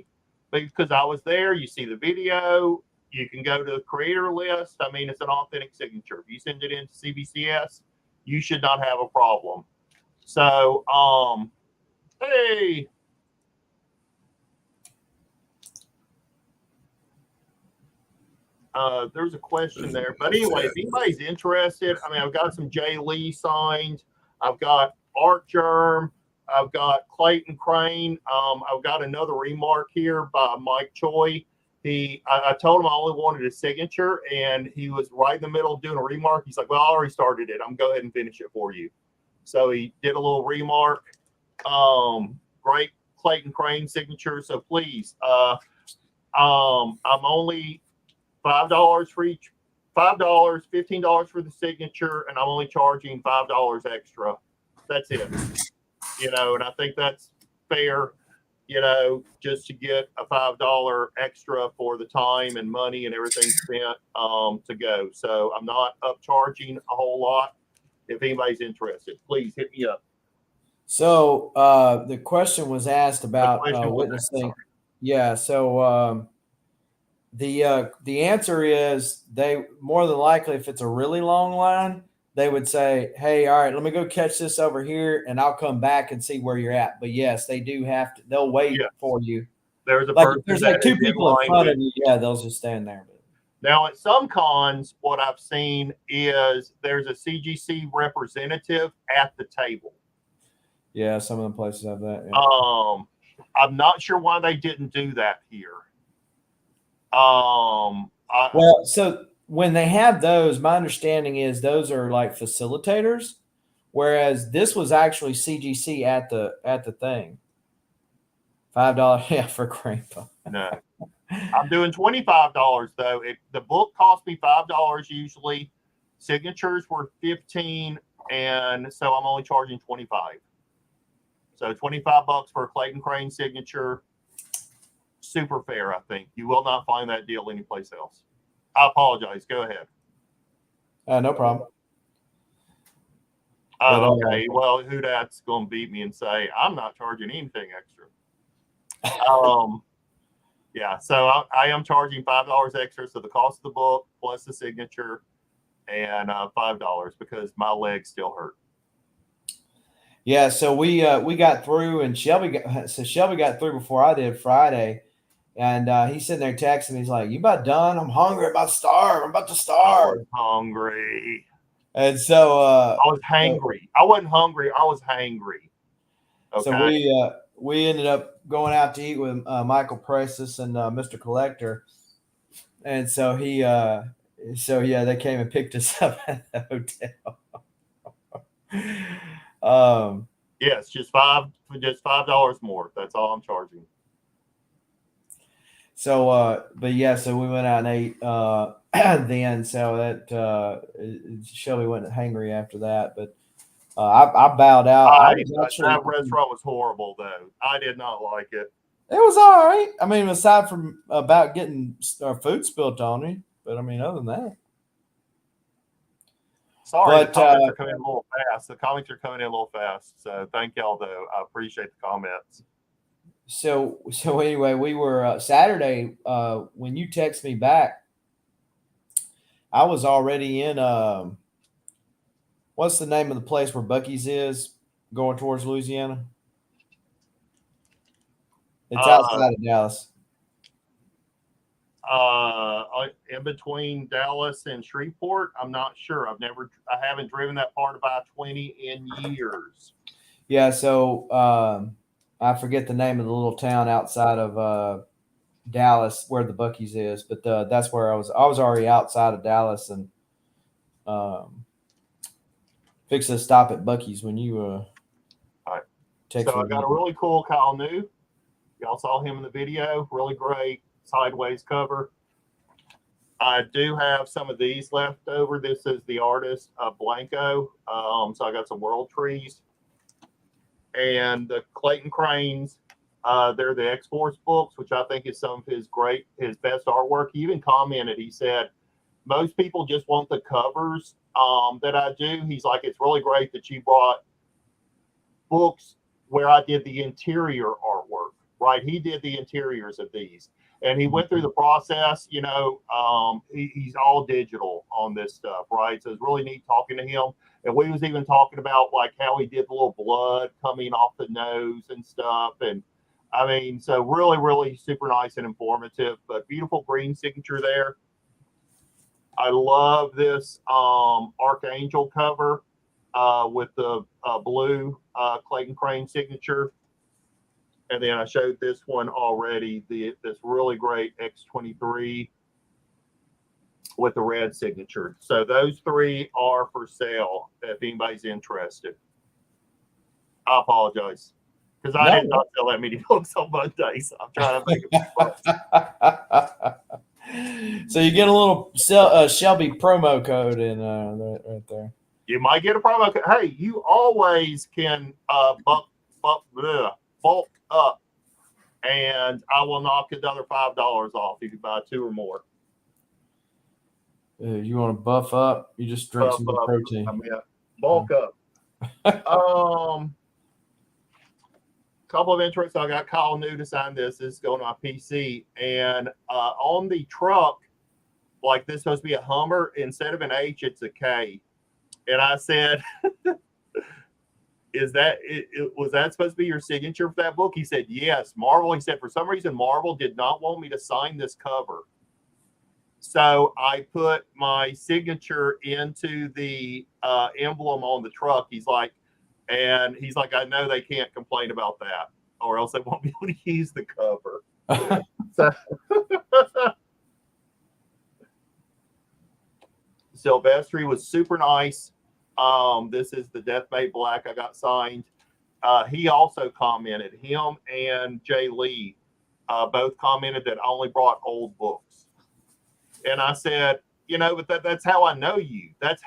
because I was there. You see the video. You can go to the creator list. I mean, it's an authentic signature. If you send it into CBCS, you should not have a problem. So, hey. There's a question there. But anyway, if anybody's interested, I mean, I've got some Jay Lee signed. I've got Art Germ. I've got Clayton Crane. I've got another remark here by Mike Choi. I told him I only wanted a signature, and he was right in the middle of doing a remark. He's like, well, I already started it. I'm going to go ahead and finish it for you. So he did a little remark. Great Clayton Crane signature. So please, I'm only $5 for each, $5, $15 for the signature, and I'm only charging $5 extra. That's it. And I think that's fair, just to get a $5 extra for the time and money and everything spent to go. So I'm not upcharging a whole lot. If anybody's interested, please hit me up. So the question was asked about witnessing. Yeah. So the answer is they more than likely, if it's a really long line, they would say, hey, all right, let me go catch this over here and I'll come back and see where you're at. But yes, they do have to, they'll wait for you. There's there's like two people in front of you. Yeah, they'll just stand there. Now, at some cons, what I've seen is there's a CGC representative at the table. Yeah, some of the places have that. Yeah. I'm not sure why they didn't do that here. Well, so when they have those, my understanding is those are like facilitators, whereas this was actually CGC at the thing. $5, yeah, for grandpa. No, I'm doing $25 though. The book cost me $5 usually. Signatures were $15, and so I'm only charging $25. So $25 for a Clayton Crane signature. Super fair, I think. You will not find that deal anyplace else. I apologize. Go ahead. No problem. Okay. Well, who that's going to beat me and say I'm not charging anything extra? Yeah. So I am charging $5 extra. So the cost of the book plus the signature, and $5 because my legs still hurt. Yeah. So we got through, and Shelby got through before I did Friday. And he's sitting there texting me. He's like, you about done? I'm hungry. I'm about to starve. I'm about to starve. I was hungry. And so I was hangry. I wasn't hungry. I was hangry. Okay. So we ended up going out to eat with Michael Precis and Mr. Collector. And so they came and picked us up at the hotel. Yes, just $5 more. That's all I'm charging. So, but yeah, so we went out and ate then. So that Shelby went hangry after that. But I bowed out. That restaurant was horrible, though. I did not like it. It was all right. I mean, aside from about getting our food spilled on me, but I mean, other than that. Sorry, the comments are coming in a little fast. The comments are coming in a little fast. So thank y'all, though. I appreciate the comments. So anyway, we were Saturday when you text me back, I was already in what's the name of the place where Buc-ee's is going towards Louisiana? It's outside of Dallas. In between Dallas and Shreveport, I'm not sure. I haven't driven that part of I-20 in years. Yeah, so I forget the name of the little town outside of Dallas where the Buc-ee's is, but that's where I was. I was already outside of Dallas and fixed to stop at Buc-ee's when you all right. texted So I got a really cool Kyle New. Y'all saw him in the video. Really great sideways cover. I do have some of these left over. This is the artist Blanco. So I got some World Trees. And the Clayton Cranes, they're the X-Force books, which I think is some of his best artwork. He even commented, he said, most people just want the covers that I do. He's like, it's really great that you brought books where I did the interior artwork, right? He did the interiors of these, and he went through the process. You know, he's all digital on this stuff, right? So it's really neat talking to him. And we was even talking about like how he did the little blood coming off the nose and stuff. And I mean, so really, really super nice and informative, but beautiful green signature there. I love this Archangel cover with the blue Clayton Crane signature. And then I showed this one already, this really great X23 with the red signature. So those three are for sale if anybody's interested. I apologize because I did not sell that many books on Monday, so I'm trying to make it. So you get a little Shelby promo code in right there. You might get a promo code. Hey, you always can bulk up, and I will knock another $5 off if you buy 2 or more. You want to buff up? You just drink some more protein. I mean, bulk up. Couple of interests. I got Kyle New to sign this. This is going on my PC, and on the truck, like this is supposed to be a Hummer. Instead of an H, it's a K. And I said, "Is that was that supposed to be your signature for that book?" He said, "Yes." Marvel. He said, "For some reason, Marvel did not want me to sign this cover." So I put my signature into the emblem on the truck. He's like, I know they can't complain about that, or else they won't be able to use the cover. So, Silvestri was super nice. This is the Death Made Black I got signed. He also commented, him and Jay Lee both commented that I only brought old books. And I said, but that's how I know you. That's,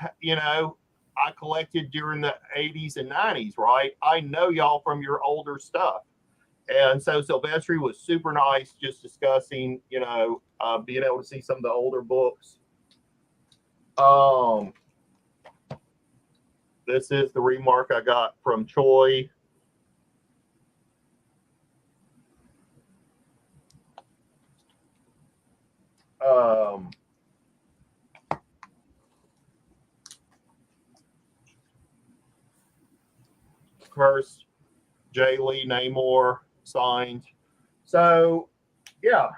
I collected during the 80s and 90s, right? I know y'all from your older stuff. And so Silvestri was super nice, just discussing, being able to see some of the older books. This is the remark I got from Choi. First, Jay Lee Namor signed. So, yeah.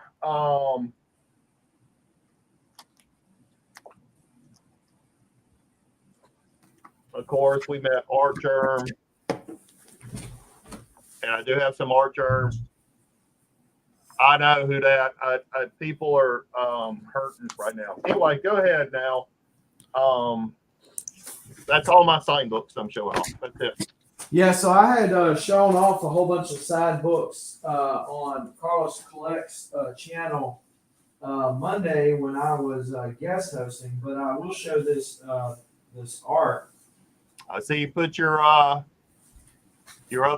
Of course, we met Art Germ. And I do have some Art Germ. I know who that. People are hurting right now. Anyway, go ahead now. That's all my signed books I'm showing off. That's it. Yeah, so I had shown off a whole bunch of side books on Carlos Collect's channel Monday when I was guest hosting, but I will show this this art. I see you put your other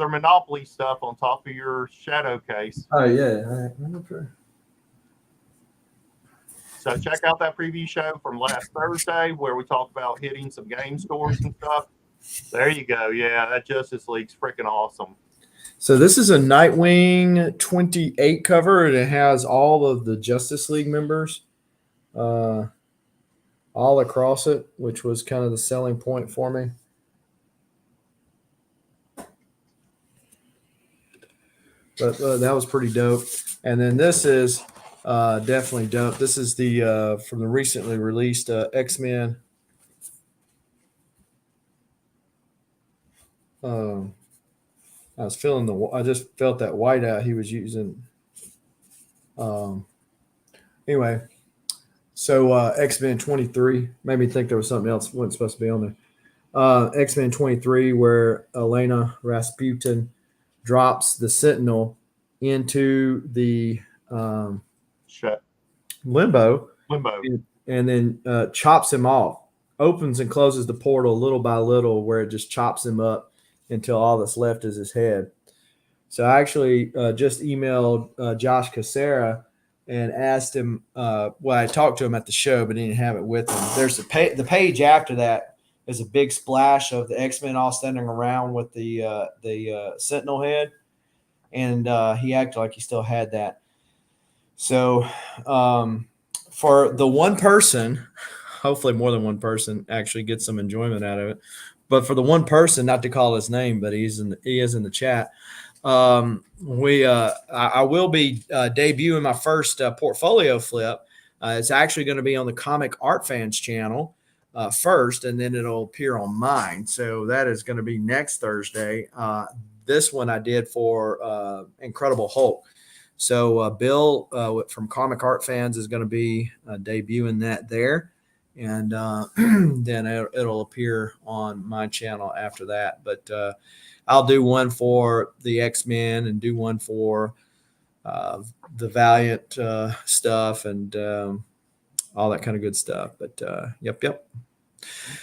Monopoly stuff on top of your shadow case. Oh yeah, sure. So check out that preview show from last Thursday where we talked about hitting some game scores and stuff. There you go. Yeah, that Justice League's freaking awesome. So this is a Nightwing 28 cover, and it has all of the Justice League members all across it, which was kind of the selling point for me. But that was pretty dope. And then this is definitely dope. This is the from the recently released X-Men. I just felt that whiteout he was using. Anyway, so X-Men 23 made me think there was something else wasn't supposed to be on there. X-Men 23, where Elena Rasputin drops the Sentinel into the limbo, and then chops him off. Opens and closes the portal little by little, where it just chops him up until all that's left is his head. So I actually just emailed Josh Cassera and asked him. Well, I talked to him at the show, but didn't have it with him. There's the page after that is a big splash of the X-Men all standing around with the Sentinel head, and he acted like he still had that. So for the one person, hopefully more than one person actually gets some enjoyment out of it. But for the one person, not to call his name, but he is in the chat. I will be debuting my first portfolio flip. It's actually going to be on the Comic Art Fans channel first, and then it'll appear on mine. So that is going to be next Thursday. This one I did for Incredible Hulk. So Bill from Comic Art Fans is going to be debuting that there. And then it'll appear on my channel after that. But I'll do one for the X-Men and do one for the Valiant stuff and all that kind of good stuff. But yep.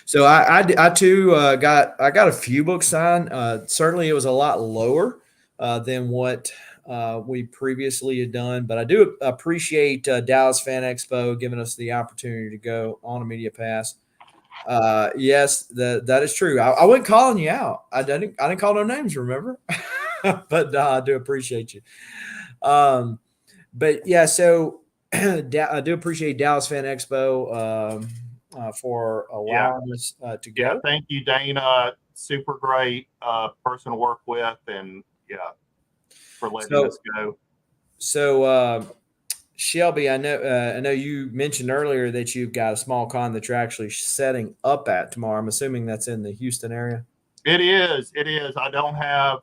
So I too got a few books signed. Certainly, it was a lot lower than what we previously had done, but I do appreciate Dallas Fan Expo giving us the opportunity to go on a media pass. Yes, that is true. I wasn't calling you out. I didn't call no names, remember? But I do appreciate you. But yeah, so I do appreciate Dallas Fan Expo for allowing us to go. Yeah, thank you, Dana. Super great person to work with, and for letting us go. So Shelby, I know you mentioned earlier that you've got a small con that you're actually setting up at tomorrow. I'm assuming that's in the Houston area. It is. I don't have,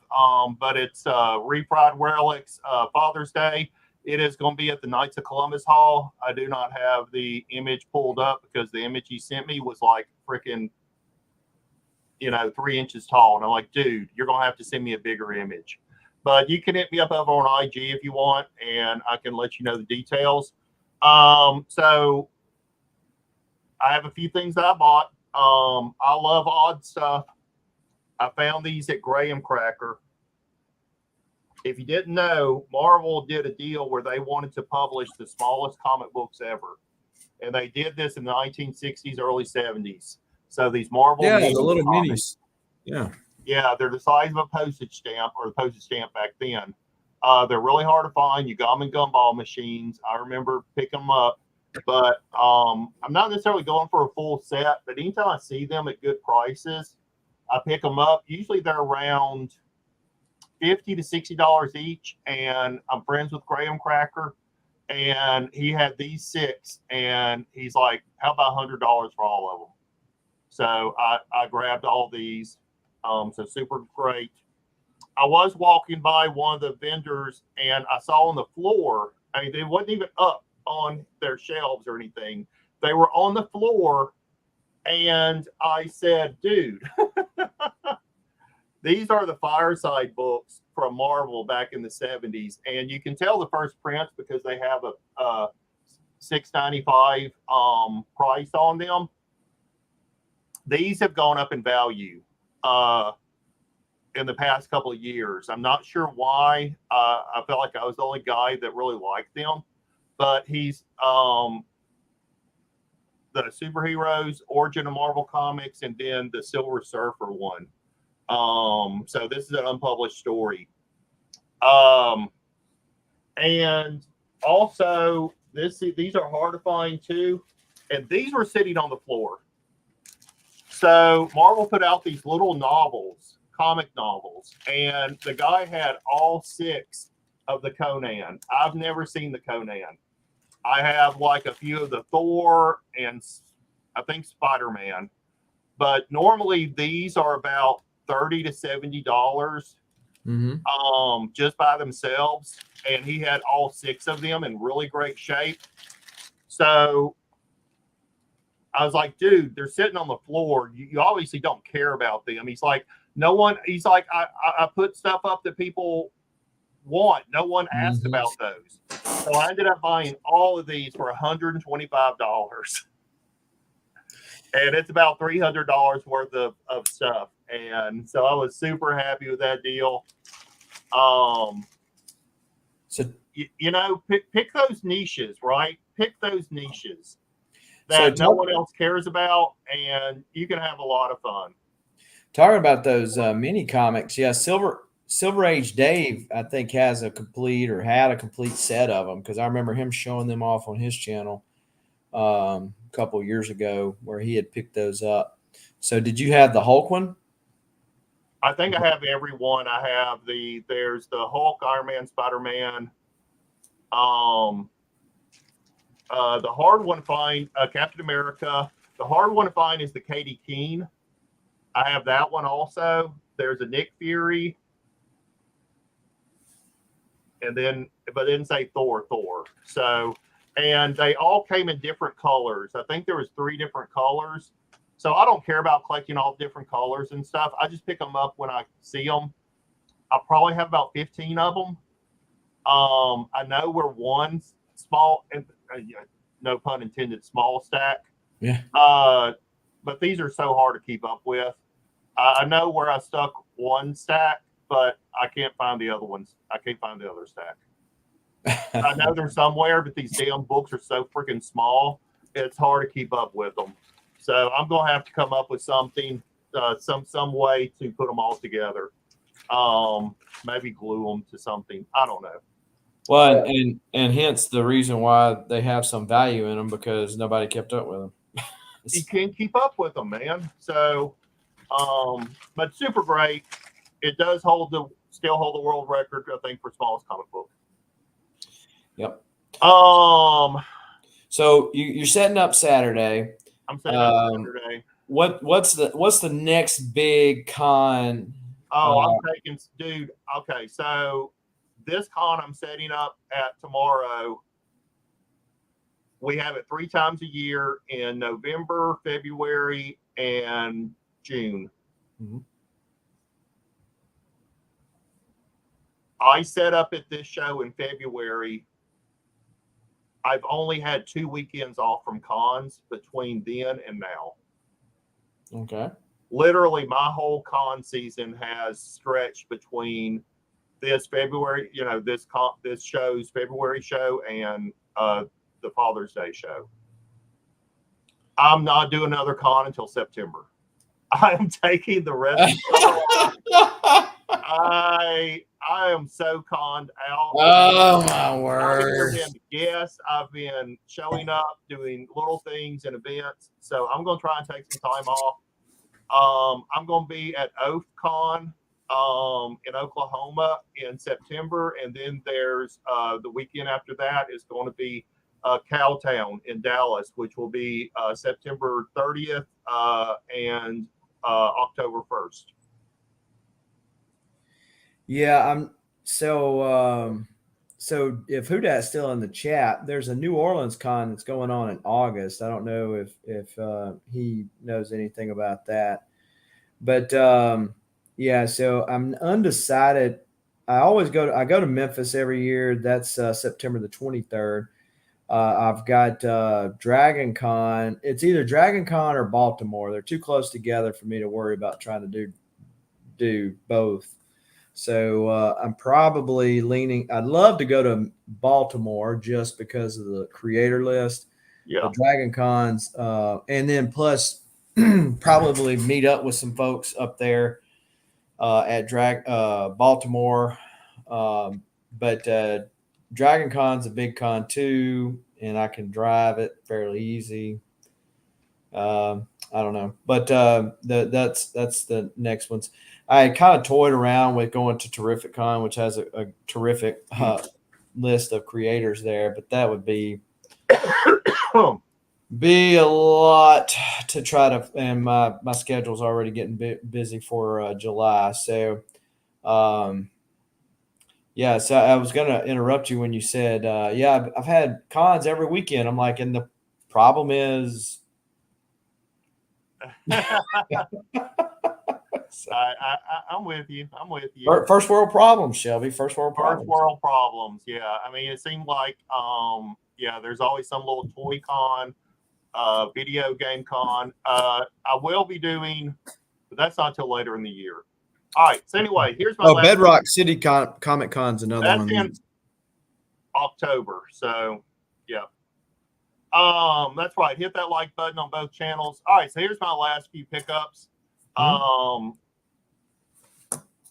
but it's Refried Relics Father's Day. It is going to be at the Knights of Columbus Hall. I do not have the image pulled up because the image he sent me was like freaking, 3 inches tall. And I'm like, dude, you're going to have to send me a bigger image. But you can hit me up over on IG if you want, and I can let you know the details. So I have a few things that I bought. I love odd stuff. I found these at Graham Cracker. If you didn't know, Marvel did a deal where they wanted to publish the smallest comic books ever. And they did this in the 1960s, early 70s. So these Marvel the little comics, minis. Yeah, they're the size of a postage stamp, or the postage stamp back then. They're really hard to find. You got them in gumball machines. I remember picking them up. But I'm not necessarily going for a full set, but anytime I see them at good prices, I pick them up. Usually they're around $50 to $60 each. And I'm friends with Graham Cracker. And he had these 6. And he's like, how about $100 for all of them? So I grabbed all these. So super great. I was walking by one of the vendors and I saw on the floor, I mean, they wasn't even up on their shelves or anything. They were on the floor. And I said, dude, these are the Fireside books from Marvel back in the 70s. And you can tell the first prints because they have a $6.95 price on them. These have gone up in value in the past couple of years. I'm not sure why. I felt like I was the only guy that really liked them. But he's the superheroes, Origin of Marvel Comics, and then the Silver Surfer one. So this is an unpublished story. And also, these are hard to find too. And these were sitting on the floor. So Marvel put out these little novels, comic novels, and the guy had all 6 of the Conan. I've never seen the Conan. I have like a few of the Thor and I think Spider-Man. But normally these are about $30 to $70 just by themselves. And he had all 6 of them in really great shape. So I was like, dude, they're sitting on the floor. You obviously don't care about them. He's like, I put stuff up that people want. No one asked about those. So I ended up buying all of these for $125. And it's about $300 worth of stuff. And so I was super happy with that deal. So you know, pick those niches, right? Pick those niches that no one else cares about, and you can have a lot of fun. Talking about those mini comics, yeah, Silver Age Dave, I think, has a complete or had a complete set of them, because I remember him showing them off on his channel a couple of years ago where he had picked those up. So did you have the Hulk one? I think I have every one. I have there's the Hulk, Iron Man, Spider-Man. The hard one to find, Captain America. The hard one to find is the Katie Keene. I have that one also. There's a Nick Fury. And then, but it didn't say Thor. So, and they all came in different colors. I think there was 3 different colors. So I don't care about collecting all different colors and stuff. I just pick them up when I see them. I probably have about 15 of them. I know we're one small, no pun intended, small stack. Yeah. But these are so hard to keep up with. I know where I stuck one stack, but I can't find the other ones. I can't find the other stack. I know they're somewhere, but these damn books are so freaking small. It's hard to keep up with them. So I'm going to have to come up with something, some way to put them all together. Maybe glue them to something. I don't know. Well, and hence the reason why they have some value in them, because nobody kept up with them. You can't keep up with them, man. So, but super great. It does still hold the world record, I think, for smallest comic book. Yep. So you're setting up Saturday. I'm setting up Saturday. What's the next big con? I'm taking, dude. Okay, so this con I'm setting up at tomorrow. We have it 3 times a year in November, February, and June. Mm-hmm. I set up at this show in February. I've only had 2 weekends off from cons between then and now. Okay. Literally, my whole con season has stretched between this February, this show's February show and the Father's Day show. I'm not doing another con until September. I am taking the rest of the I am so conned out. Oh my word! Yes, I've been showing up, doing little things and events. So I'm going to try and take some time off. I'm going to be at OathCon in Oklahoma in September, and then there's the weekend after that is going to be Cowtown in Dallas, which will be September 30th and October 1st. Yeah, so if Hudat's still in the chat, there's a New Orleans con that's going on in August. I don't know if he knows anything about that, but yeah, so I'm undecided. I go to Memphis every year. That's September the 23rd. I've got Dragon Con. It's either Dragon Con or Baltimore. They're too close together for me to worry about trying to do both. So I'm probably leaning. I'd love to go to Baltimore just because of the creator list. Yeah. The Dragon Cons, and then plus probably meet up with some folks up there at Baltimore. But Dragon Con's a big con too, and I can drive it fairly easy. I don't know, but that's the next ones. I kind of toyed around with going to Terrific Con, which has a terrific list of creators there, but that would be a lot to try to, and my schedule's already getting busy for July. So, yeah, so I was going to interrupt you when you said, yeah, I've had cons every weekend. I'm like, and the problem is, I'm with you. First world problems, Shelby. First world problems. Yeah. I mean, it seemed like, there's always some little toy con, video game con. I will be doing, but that's not till later in the year. All right. So anyway, here's my Bedrock City Comic Con's another one. October. So, yeah. That's right. Hit that like button on both channels. All right, so here's my last few pickups.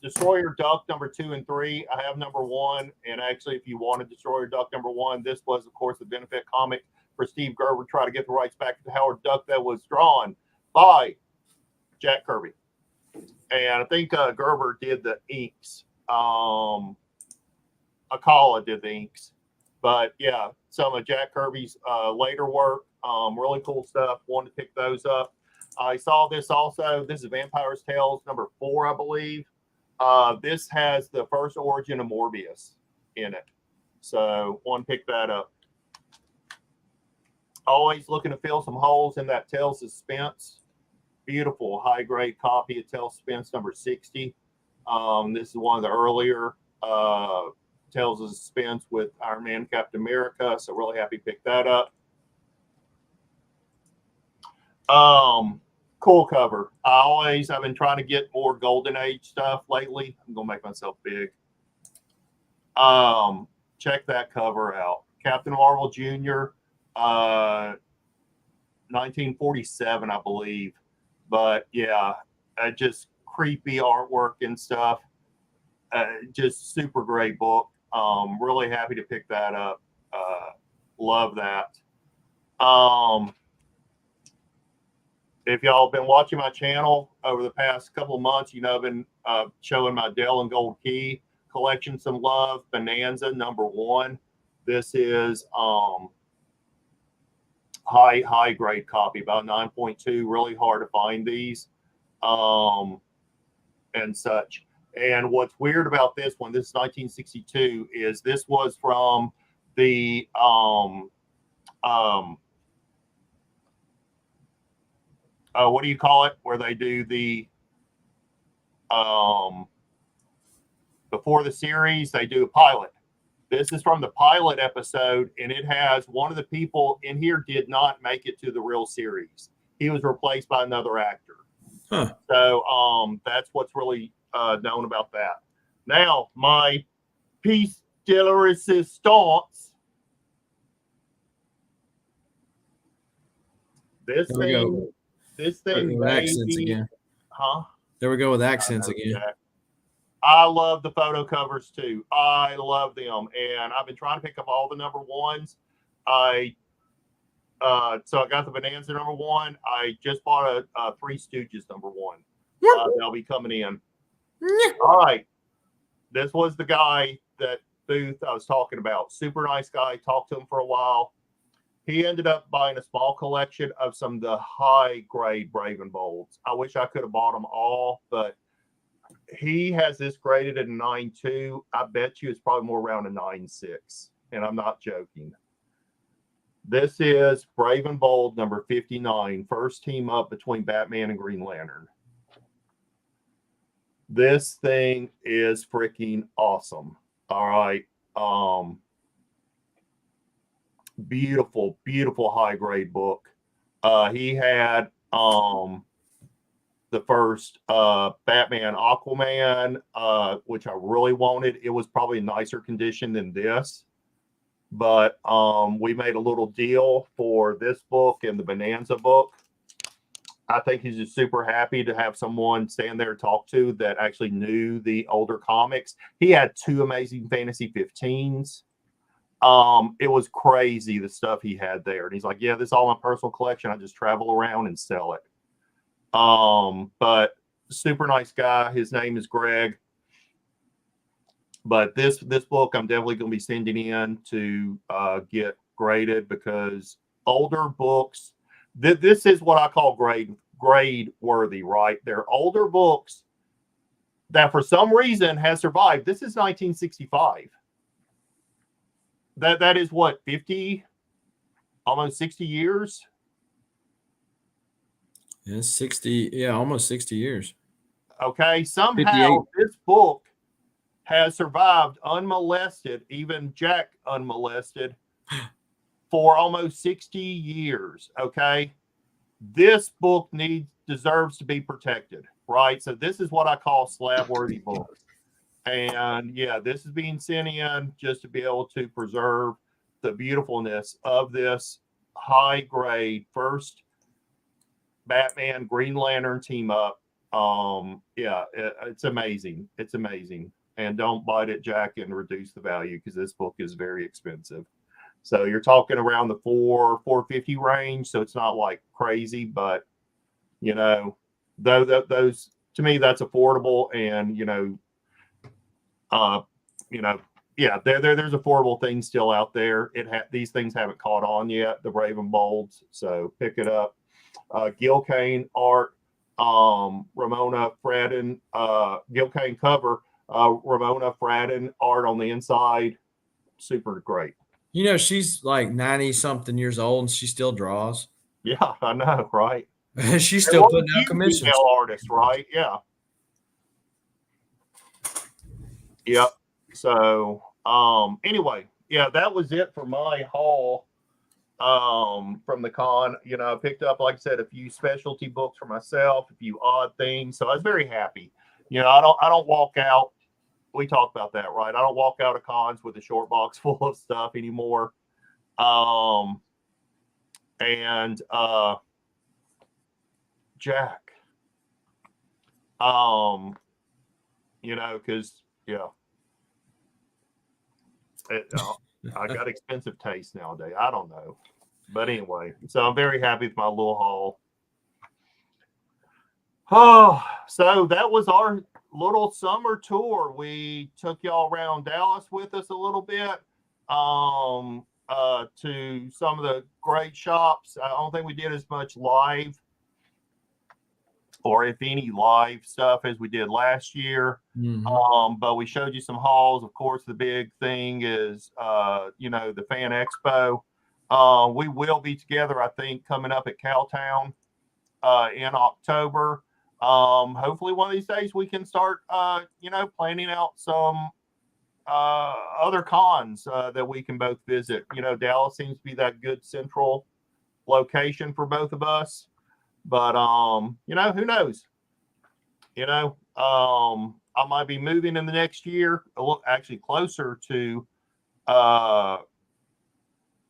Destroyer Duck number 2 and 3. I have number 1, and actually, if you wanted Destroyer Duck number 1, this was, of course, the benefit comic for Steve Gerber to try to get the rights back to the Howard Duck that was drawn by Jack Kirby. And I think Gerber did the inks. Akala did the inks. But yeah, some of Jack Kirby's later work, really cool stuff. Wanted to pick those up. I saw this also. This is Vampire's Tales number 4, I believe. This has the first origin of Morbius in it. So want to pick that up. Always looking to fill some holes in that Tales of Suspense. Beautiful high-grade copy of Tales of Suspense number 60. This is one of the earlier Tales of Suspense with Iron Man, Captain America. So really happy to pick that up. Cool cover. I've been trying to get more Golden Age stuff lately. I'm gonna make myself big. Check that cover out. Captain Marvel Jr. 1947, I believe. But yeah, just creepy artwork and stuff. Just super great book. Really happy to pick that up. Love that. If y'all have been watching my channel over the past couple of months, you know I've been showing my Dell and Gold Key collection some love. Bonanza number 1. This is high grade copy, about 9.2. Really hard to find these and such. And what's weird about this one, this is 1962, is this was from the what do you call it? Where they do the before the series, they do a pilot. This is from the pilot episode, and it has one of the people in here did not make it to the real series. He was replaced by another actor. Huh. So that's what's really known about that. Now, my piece de la resistance. This thing with accents again. Huh? There we go with accents again. Jack. I love the photo covers too. I love them, and I've been trying to pick up all the number 1s. So I got the Bonanza number 1. I just bought a Three Stooges number 1. They'll be coming in. All right. This was the guy that Booth I was talking about. Super nice guy. Talked to him for a while. He ended up buying a small collection of some of the high-grade Brave and Bolds. I wish I could have bought them all, but he has this graded at a 9.2. I bet you it's probably more around a 9.6, and I'm not joking. This is Brave and Bold number 59, first team up between Batman and Green Lantern. This thing is freaking awesome. All right. Beautiful, beautiful high-grade book. He had the first Batman Aquaman, which I really wanted. It was probably in nicer condition than this. But we made a little deal for this book and the Bonanza book. I think he's just super happy to have someone stand there and talk to that actually knew the older comics. He had 2 Amazing Fantasy 15s. It was crazy the stuff he had there. And he's like, yeah, this is all my personal collection. I just travel around and sell it. But super nice guy. His name is Greg. But this book I'm definitely going to be sending in to get graded, because older books, this is what I call grade worthy, right? They're older books that for some reason has survived. This is 1965. That is what, 50, almost 60 years? Yeah, 60. Yeah, almost 60 years. Okay, somehow 58. This book has survived unmolested, even Jack unmolested, for almost 60 years. Okay, this book deserves to be protected, right? So this is what I call slab-worthy books. And yeah, this is being sent in just to be able to preserve the beautifulness of this high grade first Batman Green Lantern team up. Yeah, it's amazing. It's amazing. And don't bite it, Jack, and reduce the value because this book is very expensive. So you're talking around the 450 range. So it's not like crazy, but you know, those to me that's affordable, and yeah, there's affordable things still out there. These things haven't caught on yet. The Raven Bolds, so pick it up. Gil Kane art, Ramona Fradden, Gil Kane cover, Ramona Fradden art on the inside, super great. She's like 90 something years old and she still draws. Yeah, I know, right? She's still putting out commissions. Female artist, right? Yeah. Yep. So, anyway, yeah, that was it for my haul from the con. I picked up, like I said, a few specialty books for myself, a few odd things. So I was very happy. I don't walk out. We talked about that, right? I don't walk out of cons with a short box full of stuff anymore. And Jack, because yeah, I got expensive taste nowadays. I don't know, but anyway, so I'm very happy with my little haul. Oh, so that was our little summer tour. We took y'all around Dallas with us a little bit, to some of the great shops. I don't think we did as much live, or if any live stuff, as we did last year. Mm-hmm. But we showed you some hauls. Of course, the big thing is, the Fan Expo. We will be together, I think, coming up at Cowtown in October. Hopefully one of these days we can start, planning out some other cons that we can both visit. Dallas seems to be that good central location for both of us. But who knows? I might be moving in the next year, actually closer to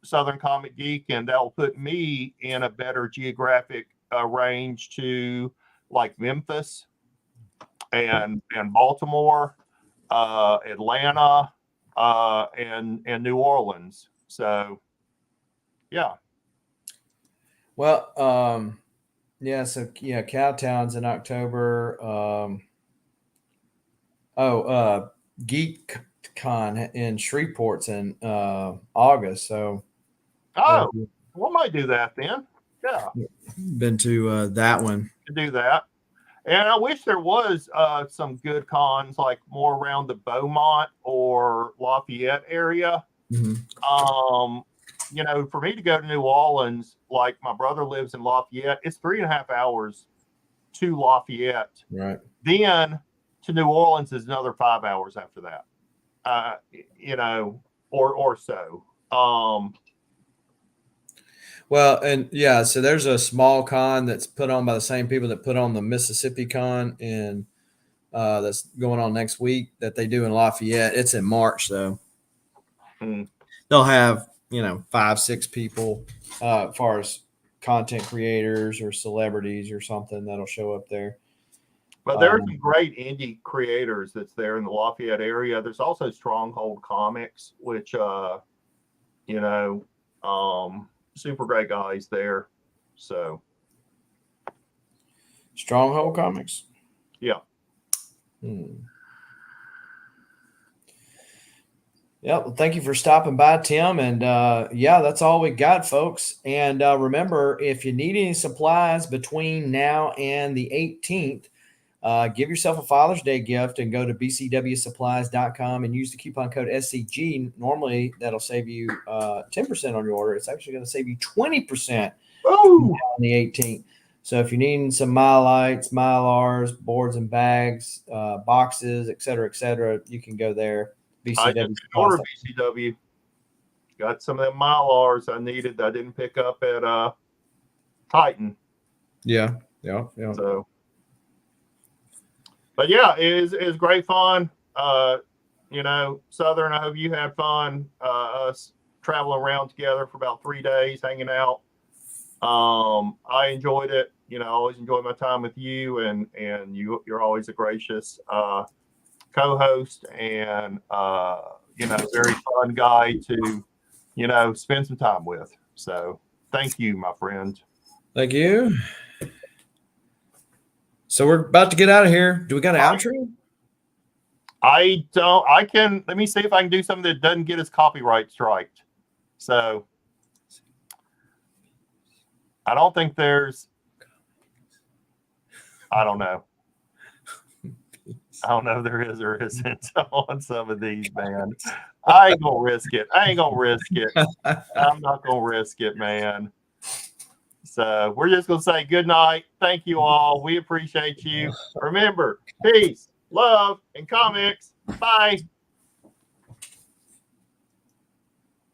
Southern Comic Geek, and that will put me in a better geographic range to like Memphis and Baltimore, Atlanta, and New Orleans. So yeah. Well, yeah, so yeah, Cowtown's in October. Geek Con in Shreveport's in August. So we might do that then. Yeah. Been to that one. To do that. And I wish there was some good cons, like more around the Beaumont or Lafayette area. Mm-hmm. For me to go to New Orleans, like my brother lives in Lafayette, it's 3.5 hours to Lafayette. Right. Then to New Orleans is another 5 hours after that. Or so. Well, and yeah, so there's a small con that's put on by the same people that put on the Mississippi Con, and that's going on next week that they do in Lafayette. It's in March, though. They'll have 5-6 people, as far as content creators or celebrities or something that'll show up there. But there are some great indie creators that's there in the Lafayette area. There's also Stronghold Comics, which super great guys there. So Stronghold Comics. Yeah. Yeah, well, thank you for stopping by, Tim. And yeah, that's all we got, folks. And remember, if you need any supplies between now and the 18th, give yourself a Father's Day gift and go to bcwsupplies.com and use the coupon code SCG. Normally, that'll save you 10% on your order. It's actually going to save you 20% on the 18th. So if you're needing some Mylites, Mylars, boards and bags, boxes, et cetera, you can go there. I just ordered BCW. Got some of them Mylars I needed that I didn't pick up at Titan. Yeah. So, but yeah, it is great fun. Southern, I hope you had fun. Us traveling around together for about 3 days, hanging out. I enjoyed it. I always enjoy my time with you, and you're always a gracious co-host, and very fun guy to spend some time with. So thank you, my friend. Thank you. So we're about to get out of here. Do we got an outro? I don't. Let me see if I can do something that doesn't get us copyright striked. So I don't think there's. I don't know. I don't know if there is or isn't on some of these, man. I ain't gonna risk it. I'm not gonna risk it, man. So we're just gonna say good night. Thank you all. We appreciate you. Remember, peace, love, and comics. Bye.